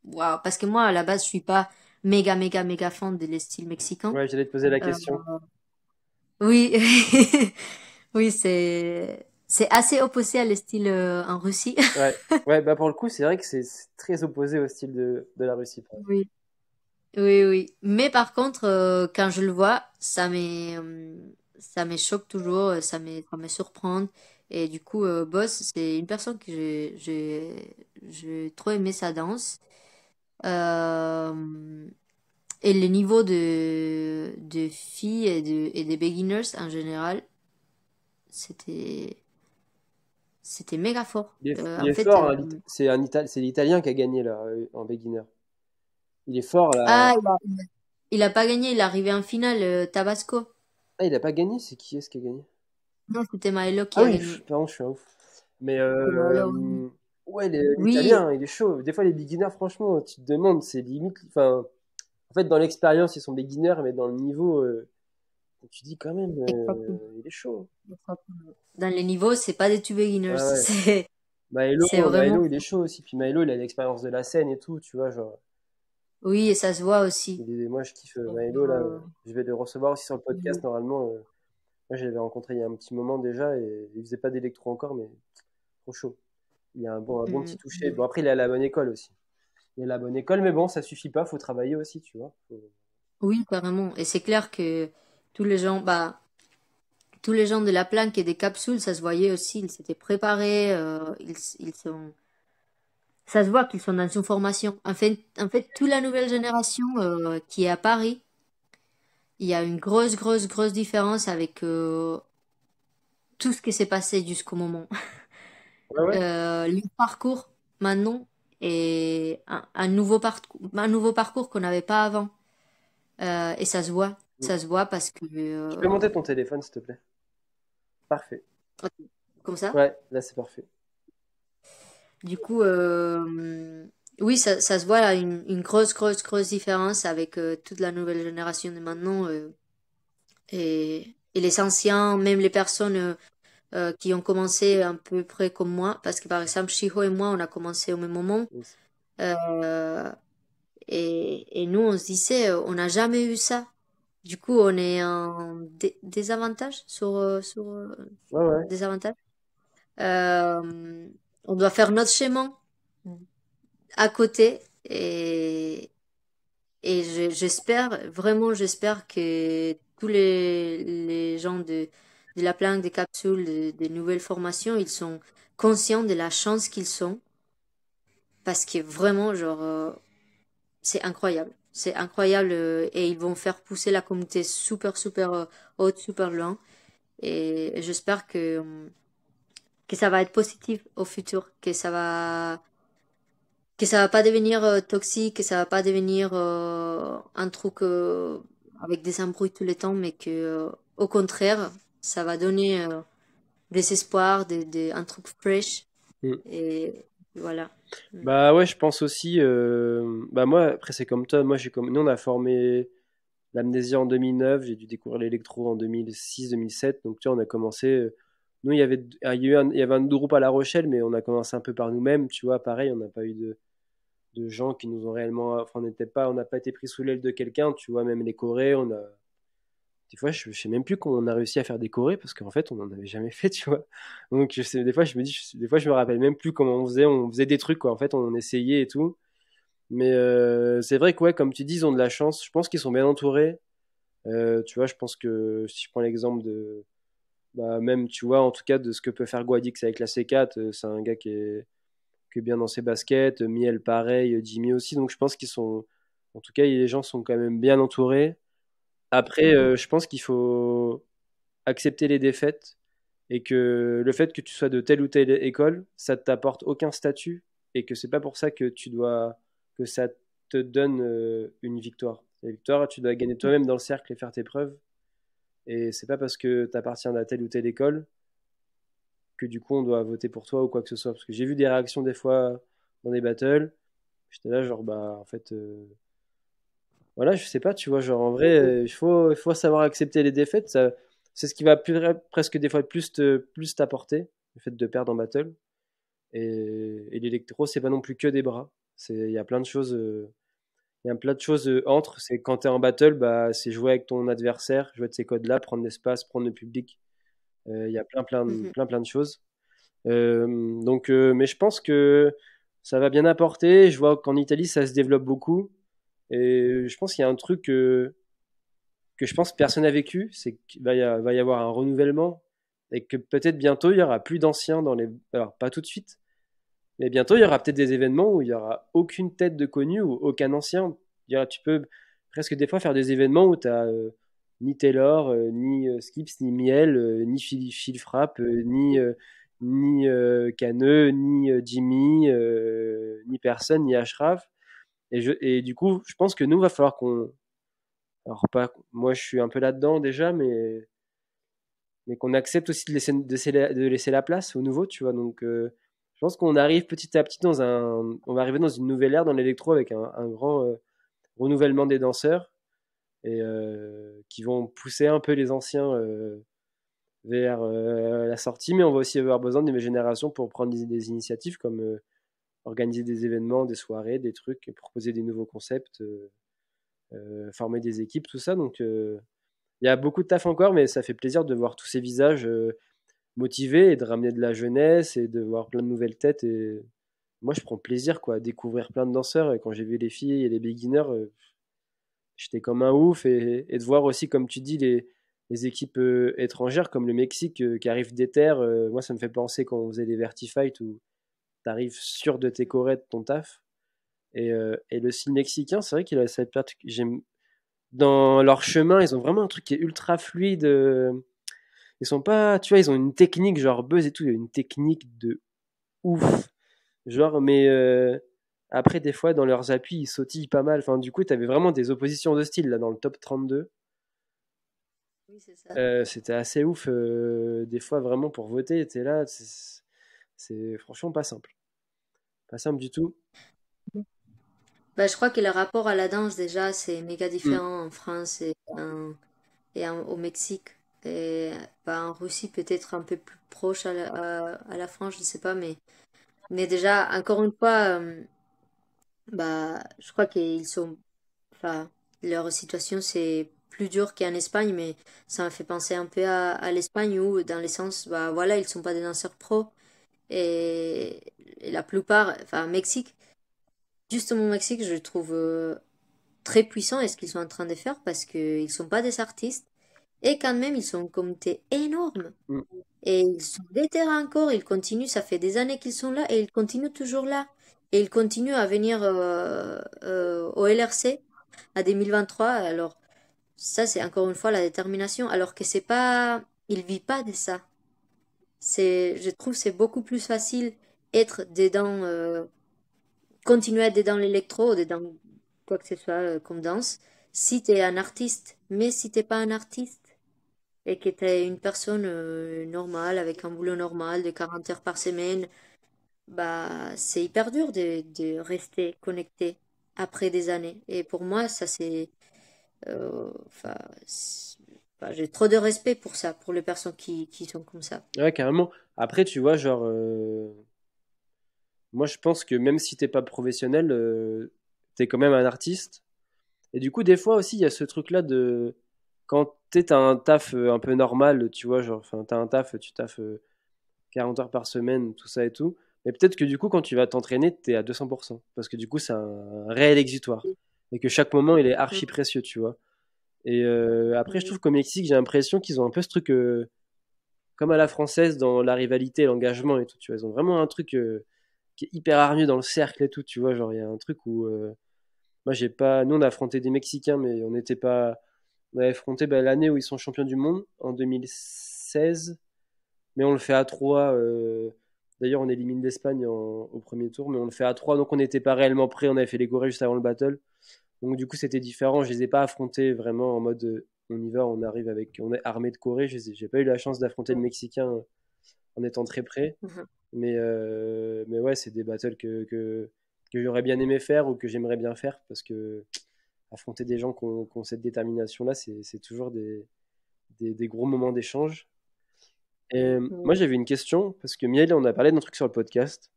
Waouh! Parce que moi, à la base, je suis pas méga, méga, méga fan des styles mexicains. Ouais, j'allais te poser la Euh, question. oui, oui, c'est assez opposé à les styles en Russie. Ouais, ouais, bah pour le coup, c'est vrai que c'est très opposé au style de la Russie. Oui, oui, oui. Mais par contre, quand je le vois, ça me choque toujours, ça me surprend. Et du coup, Boss, c'est une personne que j'ai trop aimé sa danse. Euh, et le niveau de filles et des beginners en général, c'était, c'était méga fort. Il En est fait, fort, hein, c'est l'Italien qui a gagné là, en beginner. Il est fort là. ah, il a pas gagné, il est arrivé en finale, Tabasco. Ah, il a pas gagné, c'est qui est-ce qui a gagné? Non, c'était Maelo qui Ah a oui, gagné. pardon, je suis un ouf. Mais C'est Maelo. ouais, Oui, l'Italien, il est chaud. Des fois, les beginners, franchement, tu te demandes, c'est limite. Enfin, en fait, dans l'expérience, ils sont beginners, mais dans le niveau, tu dis quand même, exactement. il est chaud. Dans les niveaux, c'est pas des two beginners. Ah ouais. C'est vraiment. Maelo, il est chaud aussi. Puis Maelo, il a l'expérience de la scène et tout, tu vois. Genre, Oui, et ça se voit aussi. moi, je kiffe Maelo, là. Euh, Je vais le recevoir aussi sur le podcast, normalement. Moi, je l'avais rencontré il y a un petit moment déjà et il faisait pas d'électro encore, mais trop chaud. Il a un bon petit mm, toucher. Bon, après, il est à la bonne école aussi. Il est à la bonne école, mais bon, ça suffit pas, faut travailler aussi, tu vois. oui, carrément. Et c'est clair que tous les gens de la planque et des capsules, ça se voyait aussi. Ils s'étaient préparés. Ils sont. Ça se voit qu'ils sont dans une formation. En fait, toute la nouvelle génération qui est à Paris, il y a une grosse, grosse, grosse différence avec tout ce qui s'est passé jusqu'au moment. Ouais, ouais. Le parcours maintenant est un nouveau parcours qu'on n'avait pas avant. Et ça se voit parce que Tu peux monter ton téléphone, s'il te plaît. Parfait. comme ça. Ouais, là, c'est parfait. Du coup, oui, ça se voit là, une grosse, grosse, grosse différence avec toute la nouvelle génération de maintenant et les anciens, même les personnes qui ont commencé à peu près comme moi, parce que par exemple, Shiho et moi, on a commencé au même moment. Euh, et nous, on se disait, on n'a jamais eu ça. Du coup, on est en désavantage Ouais, ouais. désavantage. Euh, on doit faire notre schéma à côté et j'espère, vraiment, j'espère que tous les gens de la planque, des capsules, des nouvelles formations, ils sont conscients de la chance qu'ils ont parce que vraiment, genre, c'est incroyable. C'est incroyable et ils vont faire pousser la communauté super, super haute, super loin. Et j'espère que ça va être positif au futur, que ça va pas devenir toxique, que ça va pas devenir un truc avec des embrouilles tout le temps, mais que au contraire, ça va donner des espoirs, un truc fresh. Mm. Et voilà. Mm. Bah ouais, je pense aussi. Bah moi, après, c'est comme toi. Nous, on a formé l'amnésia en 2009. J'ai dû découvrir l'électro en 2006-2007. Donc, tu vois, on a commencé. Nous, il y avait un groupe à La Rochelle, mais on a commencé un peu par nous-mêmes. Tu vois, pareil, on n'a pas eu de gens qui nous ont réellement. Enfin, on n'a pas été pris sous l'aile de quelqu'un. Tu vois, même les chorés, des fois, je sais même plus comment on a réussi à faire des chorés parce qu'en fait, on n'en avait jamais fait, tu vois. Donc, des fois, des fois, je me rappelle même plus comment on faisait. On faisait des trucs, quoi. En fait, on essayait et tout. Mais c'est vrai que, ouais, comme tu dis, ils ont de la chance. Je pense qu'ils sont bien entourés. Tu vois, je pense que si je prends l'exemple bah, même, tu vois, en tout cas, de ce que peut faire Guadix avec la C4, c'est un gars qui est bien dans ses baskets. Miel, pareil. Jimmy aussi. Donc, je pense qu'ils sont En tout cas, les gens sont quand même bien entourés. Après, je pense qu'il faut accepter les défaites et que le fait que tu sois de telle ou telle école, ça ne t'apporte aucun statut et que c'est pas pour ça que ça te donne une victoire. La victoire, tu dois gagner toi-même dans le cercle et faire tes preuves. Et c'est pas parce que tu appartiens à telle ou telle école que du coup on doit voter pour toi ou quoi que ce soit. Parce que j'ai vu des réactions des fois dans des battles. J'étais là, genre, bah, en fait, voilà, je sais pas, tu vois, genre, en vrai, il faut savoir accepter les défaites. C'est ce qui va presque des fois plus t'apporter, le fait de perdre en battle. Et l'électro, c'est pas non plus que des bras. Il y a plein de choses. Il y a plein de choses entre. C'est quand tu es en battle, bah, c'est jouer avec ton adversaire, jouer de ces codes-là, prendre l'espace, prendre le public. Il y a Mhm. plein de choses. Mais je pense que ça va bien apporter. Je vois qu'en Italie, ça se développe beaucoup. Et je pense qu'il y a un truc que je pense que personne n'a vécu, c'est qu'il va y avoir un renouvellement et que peut-être bientôt il y aura plus d'anciens dans les. Alors, pas tout de suite, mais bientôt il y aura peut-être des événements où il y aura aucune tête de connu ou aucun ancien. Tu peux presque des fois faire des événements où tu as ni Taylor, ni Skips, ni Miel, ni Phil Frapp, ni Caneux, ni Jimmy, ni personne, ni Ashraf. Et du coup, je pense que nous, va falloir qu'on. Alors, pas, moi, je suis un peu là-dedans déjà, mais qu'on accepte aussi de laisser la place au nouveau, tu vois. Donc, je pense qu'on arrive petit à petit on va arriver dans une nouvelle ère dans l'électro avec un grand renouvellement des danseurs et qui vont pousser un peu les anciens vers la sortie, mais on va aussi avoir besoin de nouvelles générations pour prendre des initiatives comme organiser des événements, des soirées, des trucs, proposer des nouveaux concepts, former des équipes, tout ça. Donc, il y a beaucoup de taf encore, mais ça fait plaisir de voir tous ces visages motivés et de ramener de la jeunesse et de voir plein de nouvelles têtes. Et moi, je prends plaisir quoi, à découvrir plein de danseurs. Et quand j'ai vu les filles et les beginners, j'étais comme un ouf. Et de voir aussi, comme tu dis, les équipes étrangères comme le Mexique qui arrivent des terres. Moi, ça me fait penser quand on faisait les Vertifight où tu arrives sûr de tes corées, de ton taf. Et le style mexicain, c'est vrai qu'il a cette part. J'aime dans leur chemin, ils ont vraiment un truc qui est ultra fluide. Ils sont pas, tu vois, ils ont une technique, genre Buzz et tout, il y a une technique de ouf. Genre, mais après, des fois, dans leurs appuis, ils sautillent pas mal. Enfin, du coup, t'avais vraiment des oppositions de style là dans le top 32. Oui, c'est ça. C'était assez ouf. Des fois, vraiment, pour voter, t'es là. C'est franchement pas simple. Pas simple du tout. Bah, je crois que le rapport à la danse, déjà, c'est méga Mm. différent en France au Mexique. Et bah, en Russie, peut-être un peu plus proche à la France, je sais pas. Mais déjà, encore une fois, bah, je crois qu'ils sont. Enfin, leur situation, c'est plus dur qu'en Espagne, mais ça me fait penser un peu à l'Espagne où, dans le sens, bah voilà, ils sont pas des danseurs pros. Et la plupart, enfin, Mexique, justement, Mexique, je le trouve très puissant et ce qu'ils sont en train de faire parce qu'ils sont pas des artistes et quand même ils sont une communauté énorme Mm. et ils sont déterrés encore, ils continuent, ça fait des années qu'ils sont là et ils continuent toujours là et ils continuent à venir au LRC à 2023. Alors ça c'est encore une fois la détermination alors que c'est pas, ils vivent pas de ça. Je trouve c'est beaucoup plus facile être dedans, continuer à être dedans l'électro, dedans quoi que ce soit comme danse, si t'es un artiste. Mais si t'es pas un artiste et que t'es une personne normale, avec un boulot normal de 40 heures par semaine, bah c'est hyper dur de rester connecté après des années. Et pour moi, ça c'est... Enfin, enfin, j'ai trop de respect pour ça, pour les personnes qui sont comme ça. Ouais, carrément. Après, tu vois, genre, moi, je pense que même si t'es pas professionnel, t'es quand même un artiste. Et du coup, des fois aussi, il y a ce truc-là de quand t'as un taf un peu normal, tu vois, genre, enfin, t'as un taf, tu taffes 40 heures par semaine, tout ça et tout. Mais peut-être que du coup, quand tu vas t'entraîner, t'es à 200%. Parce que du coup, c'est un réel exutoire. Et que chaque moment, il est archi Mm. précieux, tu vois. Et après, je Oui. trouve qu'au Mexique, j'ai l'impression qu'ils ont un peu ce truc comme à la française dans la rivalité, l'engagement et tout, tu vois. Ils ont vraiment un truc qui est hyper hargneux dans le cercle et tout, tu vois. Genre, il y a un truc où Moi, j'ai pas. Nous, on a affronté des Mexicains, mais on n'était pas. On avait affronté l'année où ils sont champions du monde, en 2016. Mais on le fait à 3. D'ailleurs, on élimine l'Espagne au premier tour, mais on le fait à 3. Donc, on n'était pas réellement prêts. On avait fait les Gorées juste avant le battle. Donc, du coup, c'était différent. Je les ai pas affrontés vraiment en mode on y va, on arrive avec. On est armé de Corée. J'ai pas eu la chance d'affronter le Mexicain en étant très près. Mhm. Mais ouais, c'est des battles que j'aurais bien aimé faire ou que j'aimerais bien faire parce que affronter des gens qui ont cette détermination-là, c'est toujours des gros moments d'échange. Et moi, Oui. j'avais une question parce que Miel, on a parlé d'un truc sur le podcast.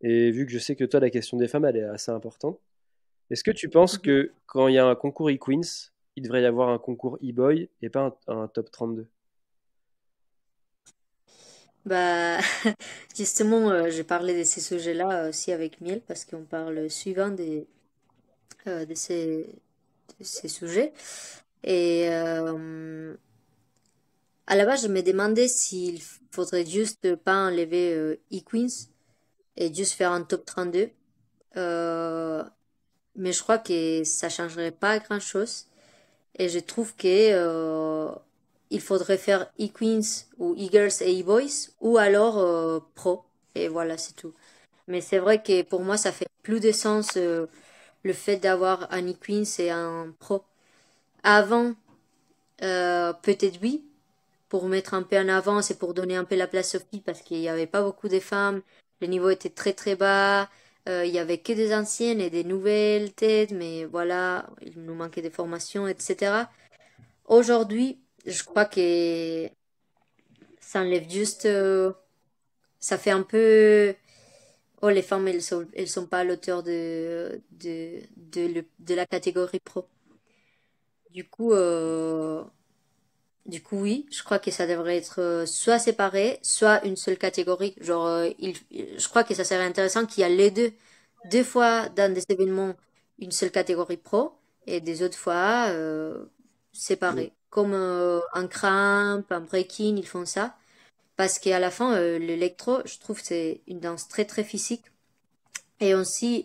Et vu que je sais que toi, la question des femmes, elle est assez importante. Est-ce que tu penses Mhm. que quand il y a un concours e-Queens, il devrait y avoir un concours e-boy et pas un top 32? Bah, justement, j'ai parlé de ces sujets-là aussi avec Miel parce qu'on parle souvent de ces sujets. Et à la base, je me demandais s'il faudrait juste pas enlever eQueens et juste faire un top 32. Euh, mais je crois que ça changerait pas grand-chose. Et je trouve que il faudrait faire e-Queens ou e-Girls et e-Boys ou alors Pro. Et voilà, c'est tout. Mais c'est vrai que pour moi, ça fait plus de sens le fait d'avoir un e-Queens et un Pro. Avant, peut-être oui, pour mettre un peu en avant, c'est pour donner un peu la place aux filles parce qu'il n'y avait pas beaucoup de femmes, le niveau était très très bas, il y avait que des anciennes et des nouvelles têtes, mais voilà, il nous manquait des formations, etc. Aujourd'hui, je crois que ça enlève juste, ça fait un peu, oh les femmes elles sont pas à l'auteur de la catégorie pro. Du coup, euh, Du coup, oui, je crois que ça devrait être soit séparé, soit une seule catégorie. Genre, je crois que ça serait intéressant qu'il y a les deux. Deux fois dans des événements, une seule catégorie pro et des autres fois Mm. séparées. Comme en cramp, en breaking, ils font ça. Parce qu'à la fin, l'électro, je trouve que c'est une danse très très physique. Et aussi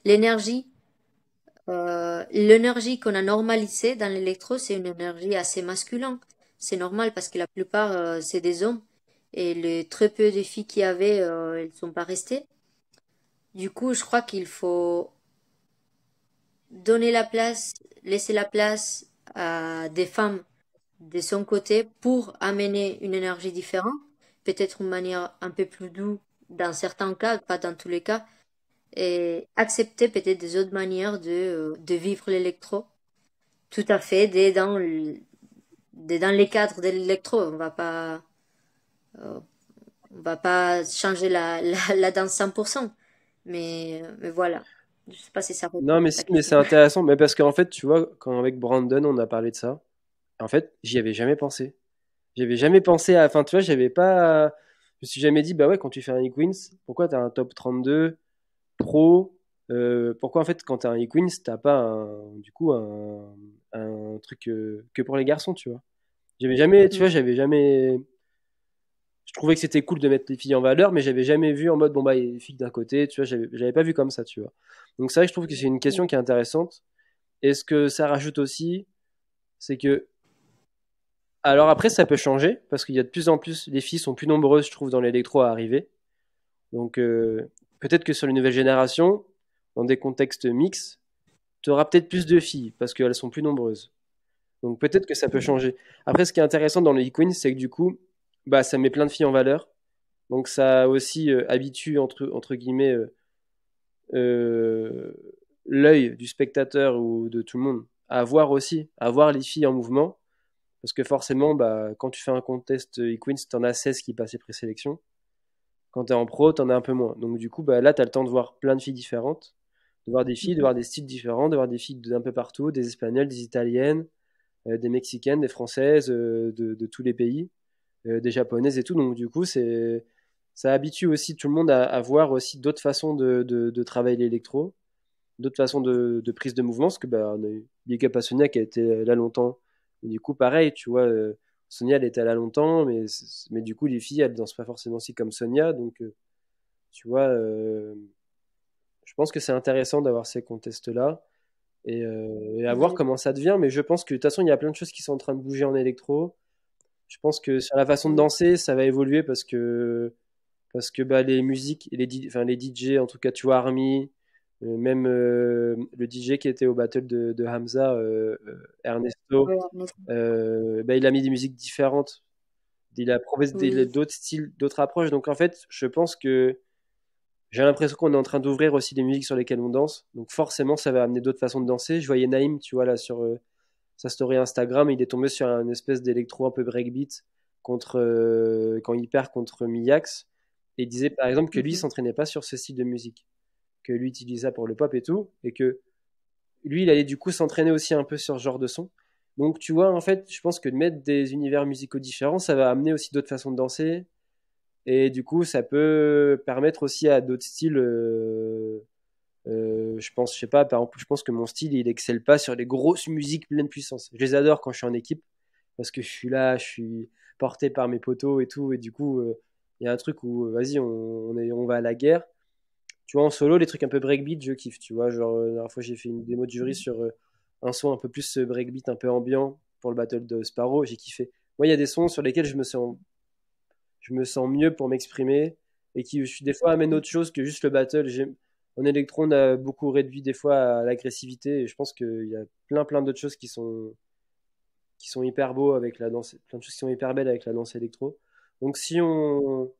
l'énergie. L'énergie qu'on a normalisée dans l'électro, c'est une énergie assez masculine. C'est normal parce que la plupart, c'est des hommes. Et les très peu de filles qu'il y avait, elles sont pas restées. Du coup, je crois qu'il faut donner la place, laisser la place à des femmes de son côté pour amener une énergie différente. Peut-être une manière un peu plus douce dans certains cas, pas dans tous les cas. Et accepter peut-être des autres manières de vivre l'électro. Tout à fait, dès dans les cadres de l'électro. Euh, on va pas changer la danse 100%. Mais voilà. Je sais pas si ça répond Non, mais à si, ta mais question. c'est intéressant. Mais parce qu'en fait, tu vois, quand avec Brandon, on a parlé de ça, en fait, j'y avais jamais pensé. J'avais jamais pensé à. Enfin, tu vois, j'avais pas. Je me suis jamais dit, bah ouais, quand tu fais un e-Queens, pourquoi t'as un top 32 pro? Pourquoi en fait, quand t'as un e-Queens, t'as pas du coup un truc que pour les garçons, tu vois? J'avais jamais, tu vois, Mhm. j'avais jamais. Je trouvais que c'était cool de mettre les filles en valeur, mais j'avais jamais vu en mode, bon bah, il y a les filles d'un côté, tu vois, j'avais pas vu comme ça, tu vois. Donc, c'est vrai que je trouve que c'est une question qui est intéressante. Et ce que ça rajoute aussi, c'est que alors après, ça peut changer parce qu'il y a de plus en plus, les filles sont plus nombreuses, je trouve, dans l'électro à arriver. Donc peut-être que sur les nouvelles générations, dans des contextes mixtes, tu auras peut-être plus de filles parce qu'elles sont plus nombreuses. Donc peut-être que ça peut Mhm. changer. Après, ce qui est intéressant dans le e-queen, c'est que du coup, bah, ça met plein de filles en valeur. Donc ça aussi habitue entre guillemets euh, l'œil du spectateur ou de tout le monde à voir aussi, à voir les filles en mouvement. Parce que forcément, bah, quand tu fais un contest e-Queens, t'en as 16 qui passent les présélections. Quand t'es en pro, t'en as un peu moins. Donc du coup, bah, là, t'as le temps de voir plein de filles différentes, de voir des filles, de Mhm. voir des styles différents, de voir des filles d'un peu partout, des espagnoles, des italiennes, des mexicaines, des françaises, de tous les pays, des japonaises et tout. Donc du coup, ça habitue aussi tout le monde à voir aussi d'autres façons de travailler l'électro, d'autres façons de prise de mouvement, parce que bah, on a eu Big Up à Sonia qui a été là longtemps. Et du coup, pareil, tu vois, Sonia, elle était là longtemps, mais du coup, les filles, elles dansent pas forcément aussi comme Sonia. Donc, tu vois, je pense que c'est intéressant d'avoir ces contests-là et à voir Ouais. comment ça devient. Mais je pense que de toute façon, il y a plein de choses qui sont en train de bouger en électro. Je pense que sur la façon de Oui. danser, ça va évoluer parce que bah, les musiques, enfin, les DJ, en tout cas, tu vois, Army, même le DJ qui était au battle de Hamza, Ernesto, Ouais, mais- bah, il a mis des musiques différentes. Il a proposé oui. d'autres styles, d'autres approches. Donc en fait, je pense que j'ai l'impression qu'on est en train d'ouvrir aussi des musiques sur lesquelles on danse. Donc forcément, ça va amener d'autres façons de danser. Je voyais Naïm, tu vois, là, sur sa story Instagram, il est tombé sur une espèce d'électro un peu breakbeat quand il perd contre Miyax. Et il disait par exemple que lui, il Mhm. s'entraînait pas sur ce style de musique, que lui utilisait ça pour le pop et tout, et que lui, il allait du coup s'entraîner aussi un peu sur ce genre de son. Donc tu vois, en fait, je pense que de mettre des univers musicaux différents, ça va amener aussi d'autres façons de danser, et du coup, ça peut permettre aussi à d'autres styles. Je pense, je sais pas, par exemple, je pense que mon style, il excelle pas sur les grosses musiques pleines puissance. Je les adore quand je suis en équipe, parce que je suis là, je suis porté par mes potos et tout, et du coup, il y a un truc où, vas-y, on va à la guerre. Tu vois, en solo, les trucs un peu breakbeat, je kiffe, tu vois. Genre, la dernière fois, j'ai fait une démo de jury sur un son un peu plus breakbeat, un peu ambiant pour le battle de Sparrow, j'ai kiffé. Moi, il y a des sons sur lesquels je me sens mieux pour m'exprimer et qui, je suis des fois, amènent autre chose que juste le battle. En électro, on a beaucoup réduit des fois à l'agressivité et je pense qu'il y a plein, plein d'autres choses qui sont hyper beaux avec la danse, plein de choses qui sont hyper belles avec la danse électro. Donc, si on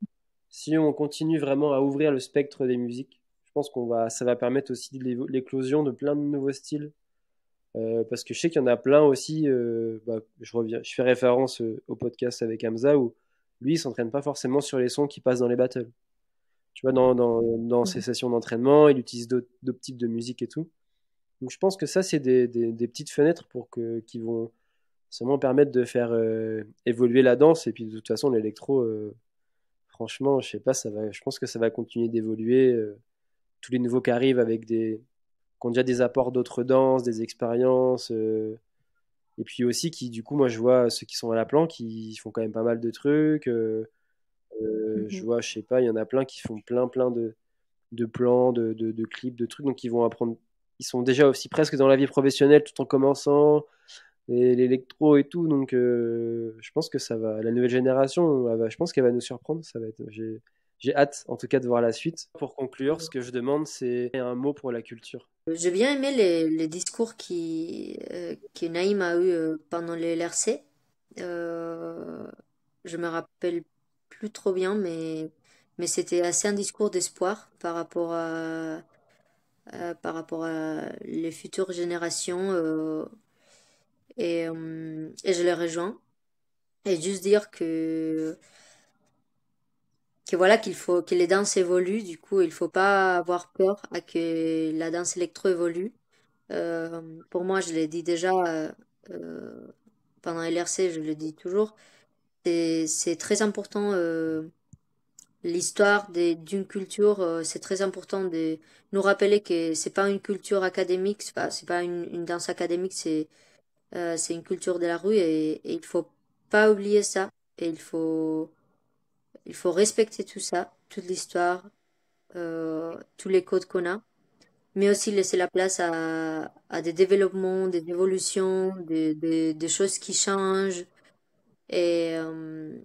continue vraiment à ouvrir le spectre des musiques, je pense ça va permettre aussi l'éclosion de plein de nouveaux styles. Parce que je sais qu'il y en a plein aussi. Bah, je fais référence au podcast avec Hamza où lui, il s'entraîne pas forcément sur les sons qui passent dans les battles. Tu vois, dans ses Mhm. sessions d'entraînement, il utilise d'autres types de musique et tout. Donc je pense que ça, c'est des petites fenêtres qui vont seulement permettre de faire évoluer la danse. Et puis de toute façon, l'électro, franchement, je sais pas, je pense que ça va continuer d'évoluer. Tous les nouveaux qui arrivent qui ont déjà des apports d'autres danses, des expériences. Et puis aussi, du coup, moi, je vois ceux qui sont à la planque, ils font quand même pas mal de trucs. Je Mhm. vois, je sais pas, il y en a plein qui font plein, plein de plans, de clips, de trucs. Donc, ils vont apprendre. Ils sont déjà aussi presque dans la vie professionnelle tout en commençant, et l'électro et tout. Donc, je pense que ça va. La nouvelle génération, je pense qu'elle va nous surprendre. J'ai hâte, en tout cas, de voir la suite. Pour conclure, ce que je demande, c'est un mot pour la culture. J'ai bien aimé les discours que Naïm a eu pendant les LRC. Je me rappelle plus trop bien, mais c'était assez un discours d'espoir par rapport à les futures générations. Et je les rejoins. Et juste dire que voilà, que les danses évoluent. Du coup, il faut pas avoir peur à que la danse électro évolue. Pour moi, je l'ai dit déjà euh, pendant LRC, je le dis toujours, c'est très important l'histoire d'une culture. C'est très important de nous rappeler que c'est pas une culture académique, c'est pas une danse académique, c'est une culture de la rue et il faut pas oublier ça. Et il faut respecter tout ça, toute l'histoire, tous les codes qu'on a, mais aussi laisser la place à des développements, des évolutions, des choses qui changent. Et, euh,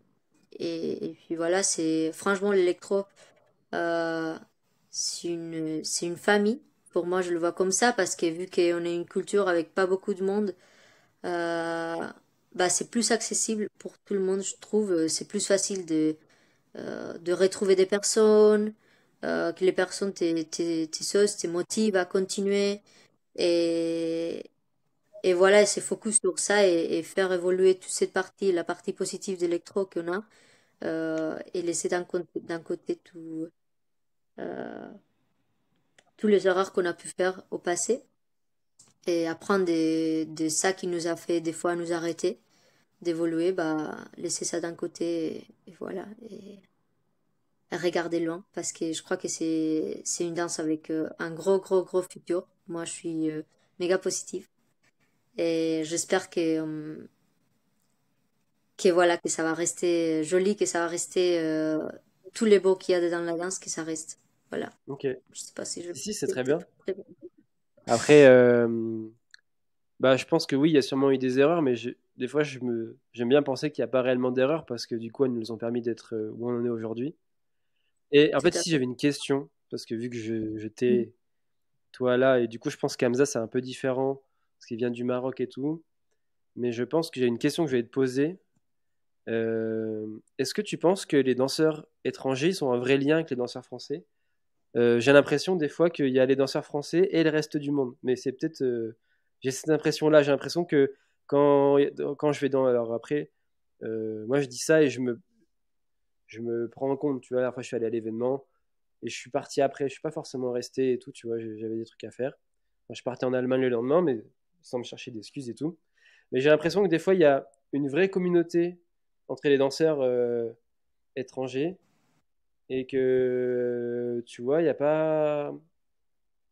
et puis voilà, c'est franchement l'électro, euh, c'est une famille. Pour moi, je le vois comme ça parce que vu qu'on est une culture avec pas beaucoup de monde, euh, bah c'est plus accessible pour tout le monde, je trouve. C'est plus facile de retrouver des personnes, que les personnes te motivent à continuer. Et, et voilà, c'est focus sur ça et faire évoluer toute cette partie, la partie positive d'électro qu'on a, et laisser d'un côté euh, tous les erreurs qu'on a pu faire au passé et apprendre de ça qui nous a fait des fois nous arrêter d'évoluer, bah laisser ça d'un côté et voilà. Et regarder loin parce que je crois que c'est une danse avec un gros gros gros futur. Moi, je suis méga positive et j'espère que voilà que ça va rester joli, que ça va rester tous les beaux qu'il y a dans la danse, que ça reste. Voilà. Ok. Je sais pas si je Si, c'est très c'était bien. très bien. Après, bah, je pense que oui, il y a sûrement eu des erreurs, mais des fois, j'aime bien penser qu'il n'y a pas réellement d'erreurs parce que du coup, elles nous ont permis d'être où on en est aujourd'hui. Et en Tout fait, à si j'avais fait. une question, parce que vu que je Mm. t'ai, toi là, et du coup, je pense qu'Hamza, c'est un peu différent parce qu'il vient du Maroc et tout, mais je pense que j'ai une question que je vais te poser. Est-ce que tu penses que les danseurs étrangers ils ont un vrai lien avec les danseurs français? J'ai l'impression des fois qu'il y a les danseurs français et le reste du monde. Mais c'est peut-être. J'ai cette impression-là. J'ai l'impression que quand, quand je vais dans. Alors après, moi je dis ça et je me prends en compte. Tu vois, la dernière fois je suis allé à l'événement et je suis parti après. Je suis pas forcément resté et tout. Tu vois, j'avais des trucs à faire. Enfin, je partais en Allemagne le lendemain, mais sans me chercher d'excuses et tout. Mais j'ai l'impression que des fois il y a une vraie communauté entre les danseurs étrangers et que tu vois, il y a pas,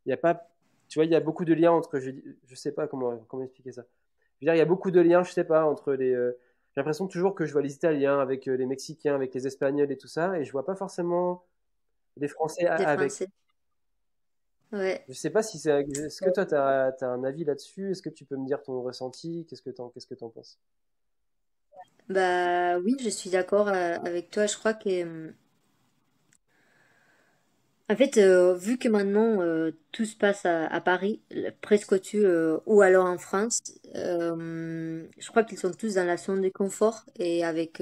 tu vois, il y a beaucoup de liens entre, je sais pas comment expliquer ça. Je veux dire, il y a beaucoup de liens, je sais pas, entre les. J'ai l'impression toujours que je vois les Italiens avec les Mexicains, avec les Espagnols et tout ça, et je vois pas forcément les Français Des avec. Français. Ouais. Je sais pas si c'est. Est-ce que toi, t'as un avis là-dessus? Est-ce que tu peux me dire ton ressenti? Qu'est-ce que t'en penses? Bah oui, je suis d'accord avec toi. Je crois que en fait, vu que maintenant tout se passe à Paris, presque tout, ou alors en France, je crois qu'ils sont tous dans la zone de confort et avec,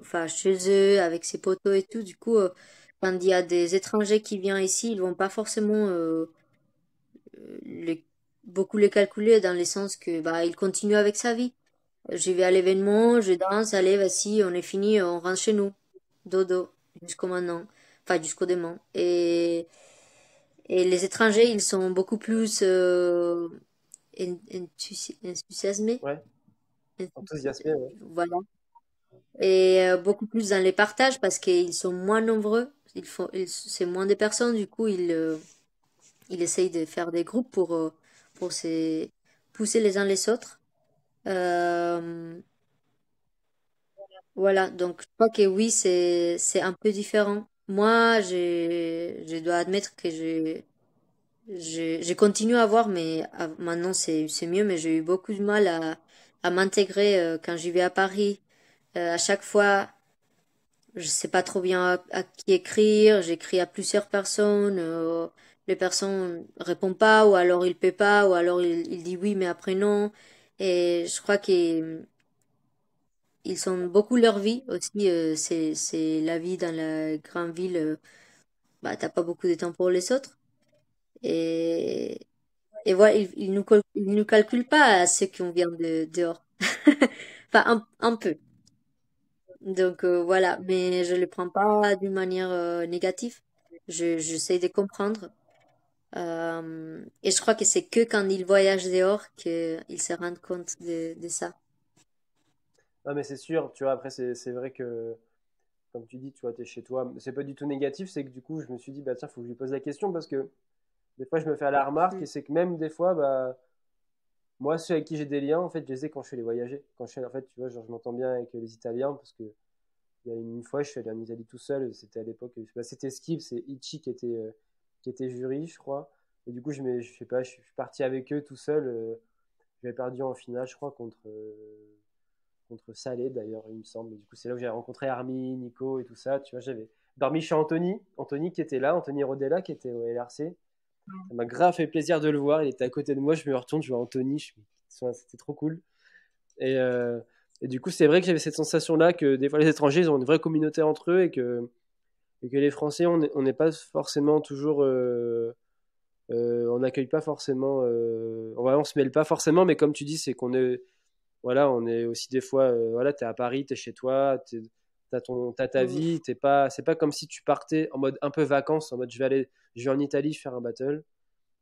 enfin, chez eux, avec ses potos et tout. Du coup, quand il y a des étrangers qui viennent ici, ils vont pas forcément les- beaucoup les calculer dans le sens que bah ils continuent avec sa vie. Je vais à l'événement, je danse, allez, vas-y, on est fini, on rentre chez nous. Dodo, jusqu'au maintenant, enfin jusqu'au demain. Et les étrangers, ils sont beaucoup plus enthousiasmés. Ouais, enthousiasmé, ouais. Voilà. Et beaucoup plus dans les partages parce qu'ils sont moins nombreux. C'est moins de personnes, du coup, ils essayent de faire des groupes pour se pousser les uns les autres. Euh, Voilà, donc je crois que oui, c'est un peu différent. Moi, je dois admettre que j'ai continué à voir, mais maintenant c'est mieux, mais j'ai eu beaucoup de mal à m'intégrer quand j'y vais à Paris. À chaque fois, je sais pas trop bien à qui écrire, j'écris à plusieurs personnes, les personnes répondent pas, ou alors il paient pas, ou alors il dit oui, mais après non. Et je crois que ils sont beaucoup leur vie aussi. C'est la vie dans la grande ville. Bah, t'as pas beaucoup de temps pour les autres. Et, et voilà, ils nous calculent pas à ceux qui ont vient de dehors. Enfin, un peu. Donc voilà, mais je le prends pas d'une manière négative. J'essaie de comprendre. Et je crois que c'est que quand ils voyagent dehors qu'ils se rendent compte de ça. Non, mais c'est sûr, tu vois, après, c'est vrai que. Comme tu dis, tu vois, t'es chez toi. C'est pas du tout négatif, c'est que du coup, je me suis dit, bah tiens, faut que je lui pose la question parce que des fois, je me fais à la remarque et Mm. c'est que même des fois, bah, moi, ceux avec qui j'ai des liens, en fait, je les ai quand je fais les voyager. Quand je fais, en fait, tu vois, genre, je m'entends bien avec les Italiens parce que il y a une fois, je suis allé en Italie tout seul. C'était à l'époque, bah, c'était Skip, c'est Ichi qui était jury, je crois. Et du coup, je sais pas, je suis parti avec eux tout seul. J'avais perdu en finale, je crois, contre Salé d'ailleurs, il me semble. Et du coup, c'est là où j'ai rencontré Armin, Nico et tout ça. Tu vois, j'avais dormi chez Anthony, Anthony qui était là, Anthony Rodella qui était au LRC. Ça m'a grave fait plaisir de le voir. Il était à côté de moi. Je me retourne, je vois Anthony. C'était trop cool. Et, euh, et du coup, c'est vrai que j'avais cette sensation-là que des fois les étrangers, ils ont une vraie communauté entre eux et que les Français, on n'est pas forcément toujours. On n'accueille pas forcément. On se mêle pas forcément, mais comme tu dis, c'est qu'on est voilà, on est aussi des fois, voilà, t'es à Paris, t'es chez toi, t'as ta Mm. vie, c'est pas comme si tu partais en mode un peu vacances, en mode je vais en Italie faire un battle.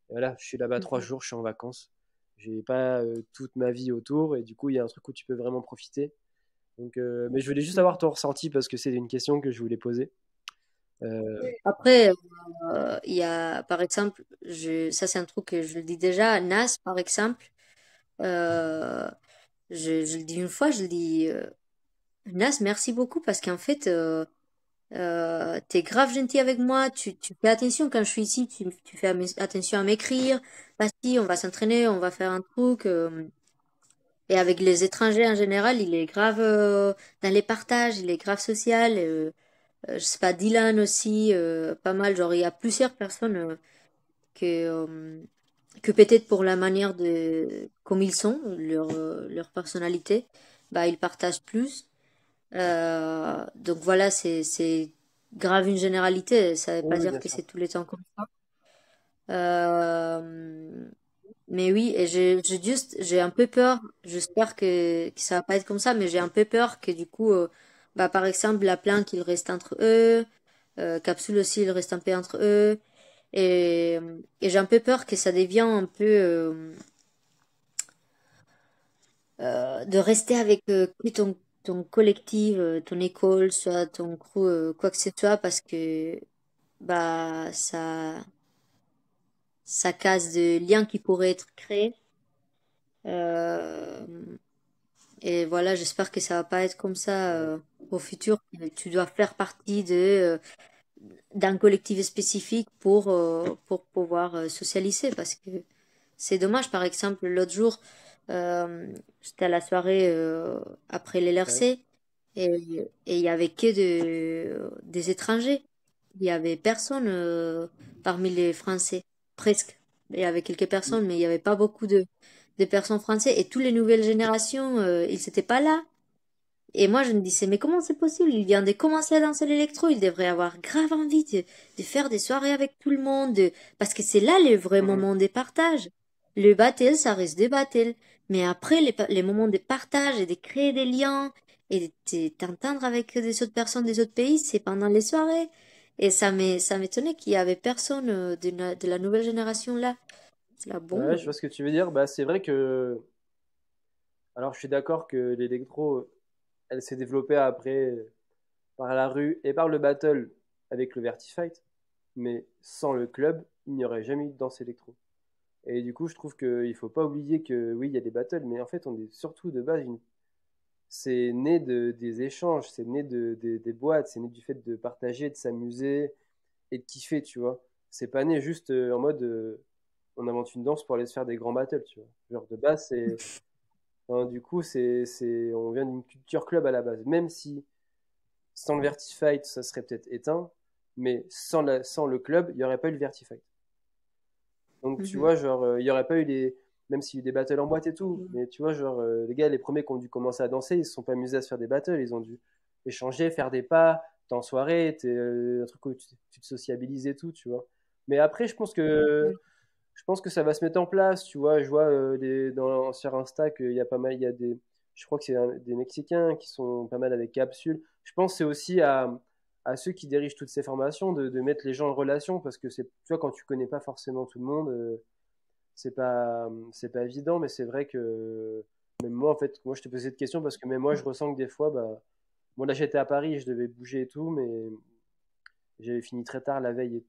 Et voilà, je suis là-bas 3 jours, je suis en vacances. J'ai pas toute ma vie autour et du coup, il y a un truc où tu peux vraiment profiter. Donc, mais je voulais juste avoir Mm. ton ressenti parce que c'est une question que je voulais poser. Après, il y a, par exemple, ça c'est un truc que je le dis déjà, Nas, par exemple, euh, je le dis une fois, je le dis, Nas, merci beaucoup parce qu'en fait, T'es grave gentil avec moi, tu fais attention quand je suis ici, tu fais attention à m'écrire. Vas-y, on va s'entraîner, on va faire un truc. Et avec les étrangers en général, il est grave dans les partages, il est grave social. Je sais pas, Dylan aussi, pas mal. Genre, il y a plusieurs personnes que, que peut-être pour la manière de, comme ils sont, leur personnalité, bah, ils partagent plus. Donc voilà, c'est grave une généralité. Ça veut pas Oui, dire bien que sûr. c'est tous les temps comme ça. Euh, mais oui, et j'ai un peu peur. J'espère que ça va pas être comme ça, mais j'ai un peu peur que du coup, bah, par exemple, la planque, il reste entre eux, Capsule aussi, il reste un peu entre eux, et j'ai un peu peur que ça devienne un peu de rester avec que ton collectif, ton école, soit ton crew, quoi que ce soit, parce que bah ça casse de liens qui pourraient être créés. Euh, Et voilà, j'espère que ça va pas être comme ça au futur. Tu dois faire partie d'un collectif spécifique pour pouvoir socialiser parce que c'est dommage. Par exemple, l'autre jour, euh, j'étais à la soirée après les Ouais. LRC et il y avait que des étrangers. Il y avait personne parmi les Français, presque. Il y avait quelques personnes, mais il y avait pas beaucoup de personnes françaises et toutes les nouvelles générations, ils n'étaient pas là. Et moi, je me disais, mais comment c'est possible? Il vient de commencer à danser l'électro, il devrait avoir grave envie de faire des soirées avec tout le monde, parce que c'est là le vrai Mhm. moment des partages. Le battle, ça reste des battles. Mais après, les moments de partage et de créer des liens et de t'entendre avec des autres personnes des autres pays, c'est pendant les soirées. Et ça m'étonnait qu'il y avait personne de la nouvelle génération là. C'est la Ouais, bombe. je vois ce que tu veux dire. Bah, c'est vrai que, alors je suis d'accord que l'électro, elle s'est développée après par la rue et par le battle avec le Vertifight, mais sans le club, il n'y aurait jamais eu de danse électro. Et du coup, je trouve qu'il faut pas oublier que oui, il y a des battles, mais en fait, on est surtout de base c'est né des échanges, c'est né des boîtes, c'est né du fait de partager, de s'amuser et de kiffer, tu vois. C'est pas né juste en mode on invente une danse pour aller se faire des grands battles, tu vois. Genre de base, enfin, du coup, on vient d'une culture club à la base. Même si sans le Vertifight, ça serait peut-être éteint, mais sans le club, il n'y aurait pas eu le Vertifight. Donc, tu Mhm. vois, genre, il n'y aurait pas eu les. Même s'il y a eu des battles en boîte et tout, mais tu vois, genre, les gars, les premiers qui ont dû commencer à danser, ils se sont pas amusés à se faire des battles, ils ont dû échanger, faire des pas, t'es en soirée, t'es un truc où tu te sociabilises et tout, tu vois. Mais après, je pense que ça va se mettre en place, tu vois. Je vois sur Insta qu'il y a pas mal, il y a je crois que c'est des Mexicains qui sont pas mal avec Capsule. Je pense que c'est aussi à ceux qui dirigent toutes ces formations de mettre les gens en relation parce que tu vois, quand tu connais pas forcément tout le monde, c'est pas évident, mais c'est vrai que même moi, en fait, moi je te posais cette question parce que même moi je ressens que des fois, bah, moi là j'étais à Paris, je devais bouger et tout, mais j'avais fini très tard la veille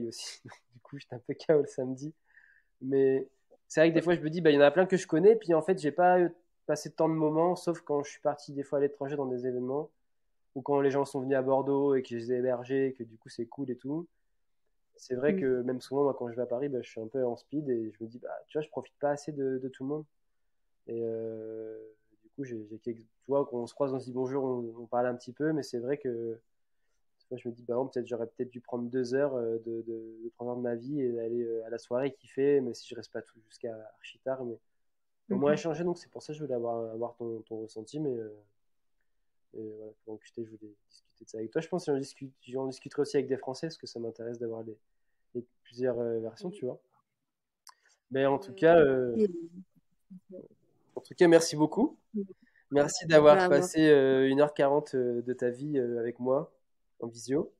aussi. Du coup, j'étais un peu KO le samedi. Mais c'est vrai que des fois, je me dis, bah, il y en a plein que je connais, puis en fait, j'ai pas passé tant de moments, sauf quand je suis parti des fois à l'étranger dans des événements, ou quand les gens sont venus à Bordeaux et que je les ai hébergés, et que du coup, c'est cool et tout. C'est vrai Mhm. que même souvent, moi, quand je vais à Paris, bah, je suis un peu en speed et je me dis, bah, tu vois, je profite pas assez de tout le monde. Et du coup, tu vois, quand on se croise, on se dit bonjour, on parle un petit peu, mais c'est vrai que des fois, je me dis, bah, bon, peut-être j'aurais peut-être dû prendre 2 heures de prendre de ma vie et aller à la soirée kiffer, mais si je reste pas tout jusqu'à archi tard, mais au moins Mhm. échanger, donc c'est pour ça que je voulais avoir ton ressenti, mais voilà, pour en discuter, je voulais discuter de ça avec toi. Je pense que j'en discuterai aussi avec des Français, parce que ça m'intéresse d'avoir les plusieurs versions, tu vois. Mais en tout cas, merci beaucoup. Merci d'avoir Bah, moi, passé 1h40 de ta vie avec moi en visio.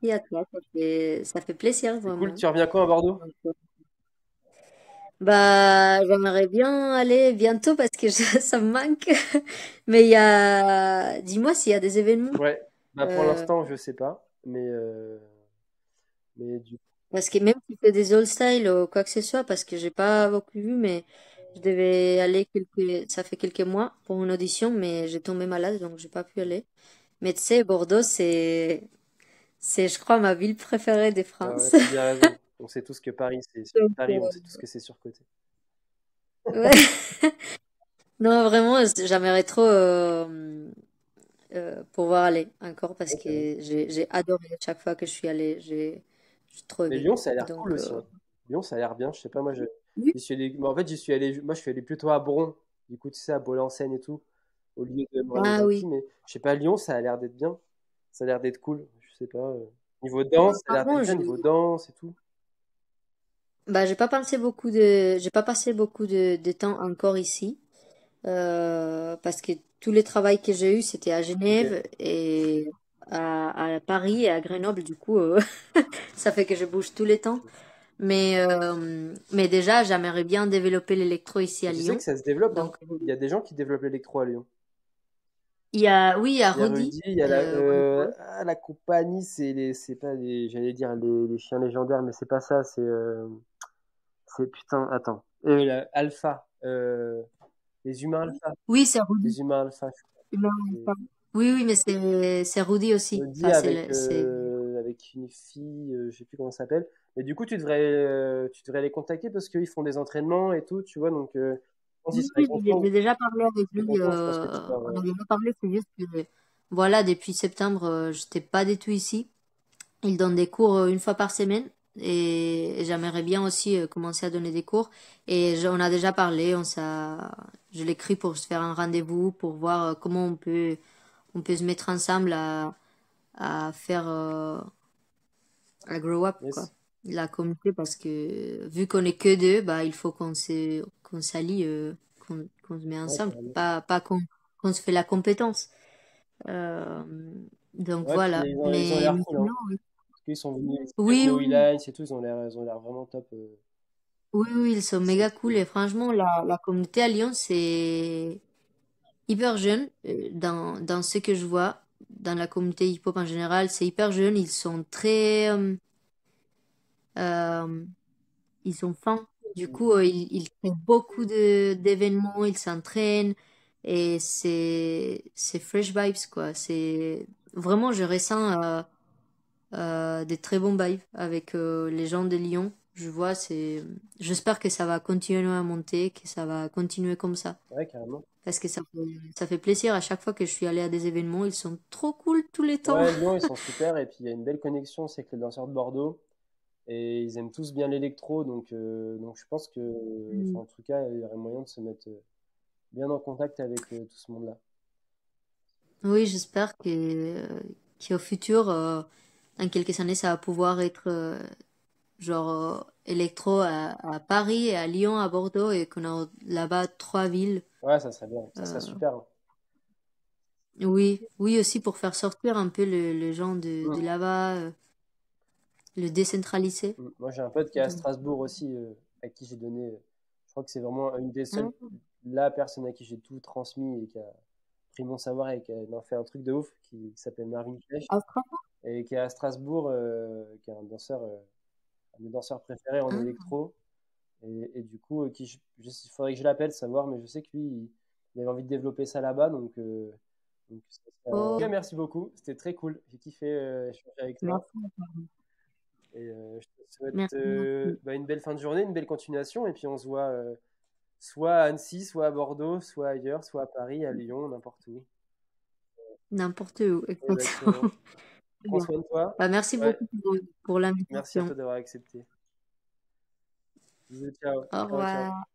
merci à toi, ça fait plaisir C'est cool. vraiment. Tu reviens quand à Bordeaux? Bah, j'aimerais bien aller bientôt parce que ça me manque. Mais dis-moi s'il y a des événements. Ouais. Bah, pour Euh, l'instant, je sais pas, mais du Parce que même si c'est des old style ou quoi que ce soit, parce que j'ai pas beaucoup vu, mais je devais aller ça fait quelques mois pour une audition, mais j'ai tombé malade, donc j'ai pas pu aller. Mais tu sais, Bordeaux, je crois, ma ville préférée de Ah ouais, France. t'as bien raison. On sait tous que Paris, c'est Donc, Paris, on sait tous que c'est surcoté. ouais. Non, vraiment, j'aimerais trop pouvoir aller encore parce Ouais, carrément. que j'ai adoré chaque fois que je suis allée. J'ai trop Mais aimé. Lyon, ça a l'air cool Donc, aussi, hein. Lyon, ça a l'air bien. Je sais pas, moi, oui. j'y suis allé. Mais en fait, j'y suis allé. Moi, je suis allé plutôt à Bron. Du coup, tu sais, à Bollensène et tout, au lieu de me rendre Ah dans oui. Mais je sais pas, Lyon, ça a l'air d'être bien. Ça a l'air d'être cool. Je sais pas. Niveau danse, ça a l'air d'être Franchement, bien. Niveau danse et tout. bah, j'ai pas passé beaucoup de temps encore ici. Parce que tous les travails que j'ai eus, c'était à Ok. Genève et à Paris et à Grenoble. Du coup, ça fait que je bouge tous les temps. Mais déjà, j'aimerais bien développer l'électro ici Et à tu sais que Lyon. ça se développe, hein. Donc, Il y a des gens qui développent l'électro à Lyon. oui, il y a Il y a Rudy. Rudy, il y a Wonderboy. la compagnie, c'est pas j'allais dire les chiens légendaires, mais c'est pas ça, c'est putain, attends. Alpha, les humains alpha, Oui, c'est Rudy. les humains alpha. Non, Et pas- Oui, oui, mais c'est Rudy aussi. Rudy Enfin, avec une fille, je sais plus comment ça s'appelle. Mais du coup, tu devrais les contacter parce qu'ils font des entraînements et tout, tu vois. Donc, je pense qu'ils Oui, seraient oui, contents. j'ai déjà parlé avec Ils seraient lui. contents, je pense que tu leur. On a déjà parlé, c'est juste que, voilà, depuis septembre, j'étais pas du tout ici. Il donne des cours une fois par semaine et j'aimerais bien aussi commencer à donner des cours. Et on a déjà parlé, je l'écris pour se faire un rendez-vous, pour voir comment on peut se mettre ensemble à faire, à grow up, quoi. Yes. La communauté, parce que vu qu'on est que deux, bah, il faut qu'on s'allie, qu'on se met Ouais, ensemble, carrément. pas qu'on se fait la compétence. Euh, donc Ouais, puis voilà. ils ont l'air Mais cool, hein. sinon, oui. Parce qu'ils sont venus, Oui, Snowy oui. Lines et tout, ils ont l'air vraiment top. Oui, oui, ils sont Ils sont méga trop cool bien. et franchement, la communauté à Lyon, c'est hyper jeune dans ce que je vois, dans la communauté hip-hop en général, c'est hyper jeune, ils sont très, euh, ils sont fins. Du coup, ils font beaucoup d'événements, ils s'entraînent et c'est fresh vibes, quoi. C'est vraiment, je ressens des très bons vibes avec les gens de Lyon. J'espère que ça va continuer à monter, que ça va continuer comme ça. Ouais, carrément. Parce que ça fait plaisir à chaque fois que je suis allée à des événements. Ils sont trop cool tous les temps. Ouais, Lyon, ils sont super. Et puis, il y a une belle connexion, c'est que les danseurs de Bordeaux. Et ils aiment tous bien l'électro. Donc je pense que, enfin, Mm. en tout cas, il y aurait moyen de se mettre bien en contact avec tout ce monde-là. Oui, j'espère qu'au futur, dans quelques années, ça va pouvoir être genre électro à Paris, à Lyon, à Bordeaux et qu'on a là-bas trois villes. Ouais, ça serait bien. Ça serait Euh, super, hein. oui, oui aussi pour faire sortir un peu les gens de Mm, là-bas, le décentraliser. mm. Moi, j'ai un pote qui est à Donc, Strasbourg aussi, à qui j'ai donné. Je crois que c'est vraiment une des seules, ah, la personne à qui j'ai tout transmis et qui a pris mon savoir et qui en fait un truc de ouf, qui s'appelle Marvin Flesch, Australien? et qui est à Strasbourg, qui est un des danseurs préférés en Ah, électro. Et du coup, il faudrait que je l'appelle, savoir, mais je sais que lui, il avait envie de développer ça là-bas. oh, Merci beaucoup, c'était très cool. J'ai kiffé échanger avec toi. merci. Et je te souhaite Merci, merci. une belle fin de journée, une belle continuation. Et puis on se voit soit à Annecy, soit à Bordeaux, soit ailleurs, soit à Paris, à Lyon, n'importe où. N'importe où, Exactement. exactement. Très Prends bien. soin de toi. Bah, merci Ouais, beaucoup pour merci à l'invitation. toi d'avoir accepté. Bisous, ciao. Au Ciao, ciao. revoir.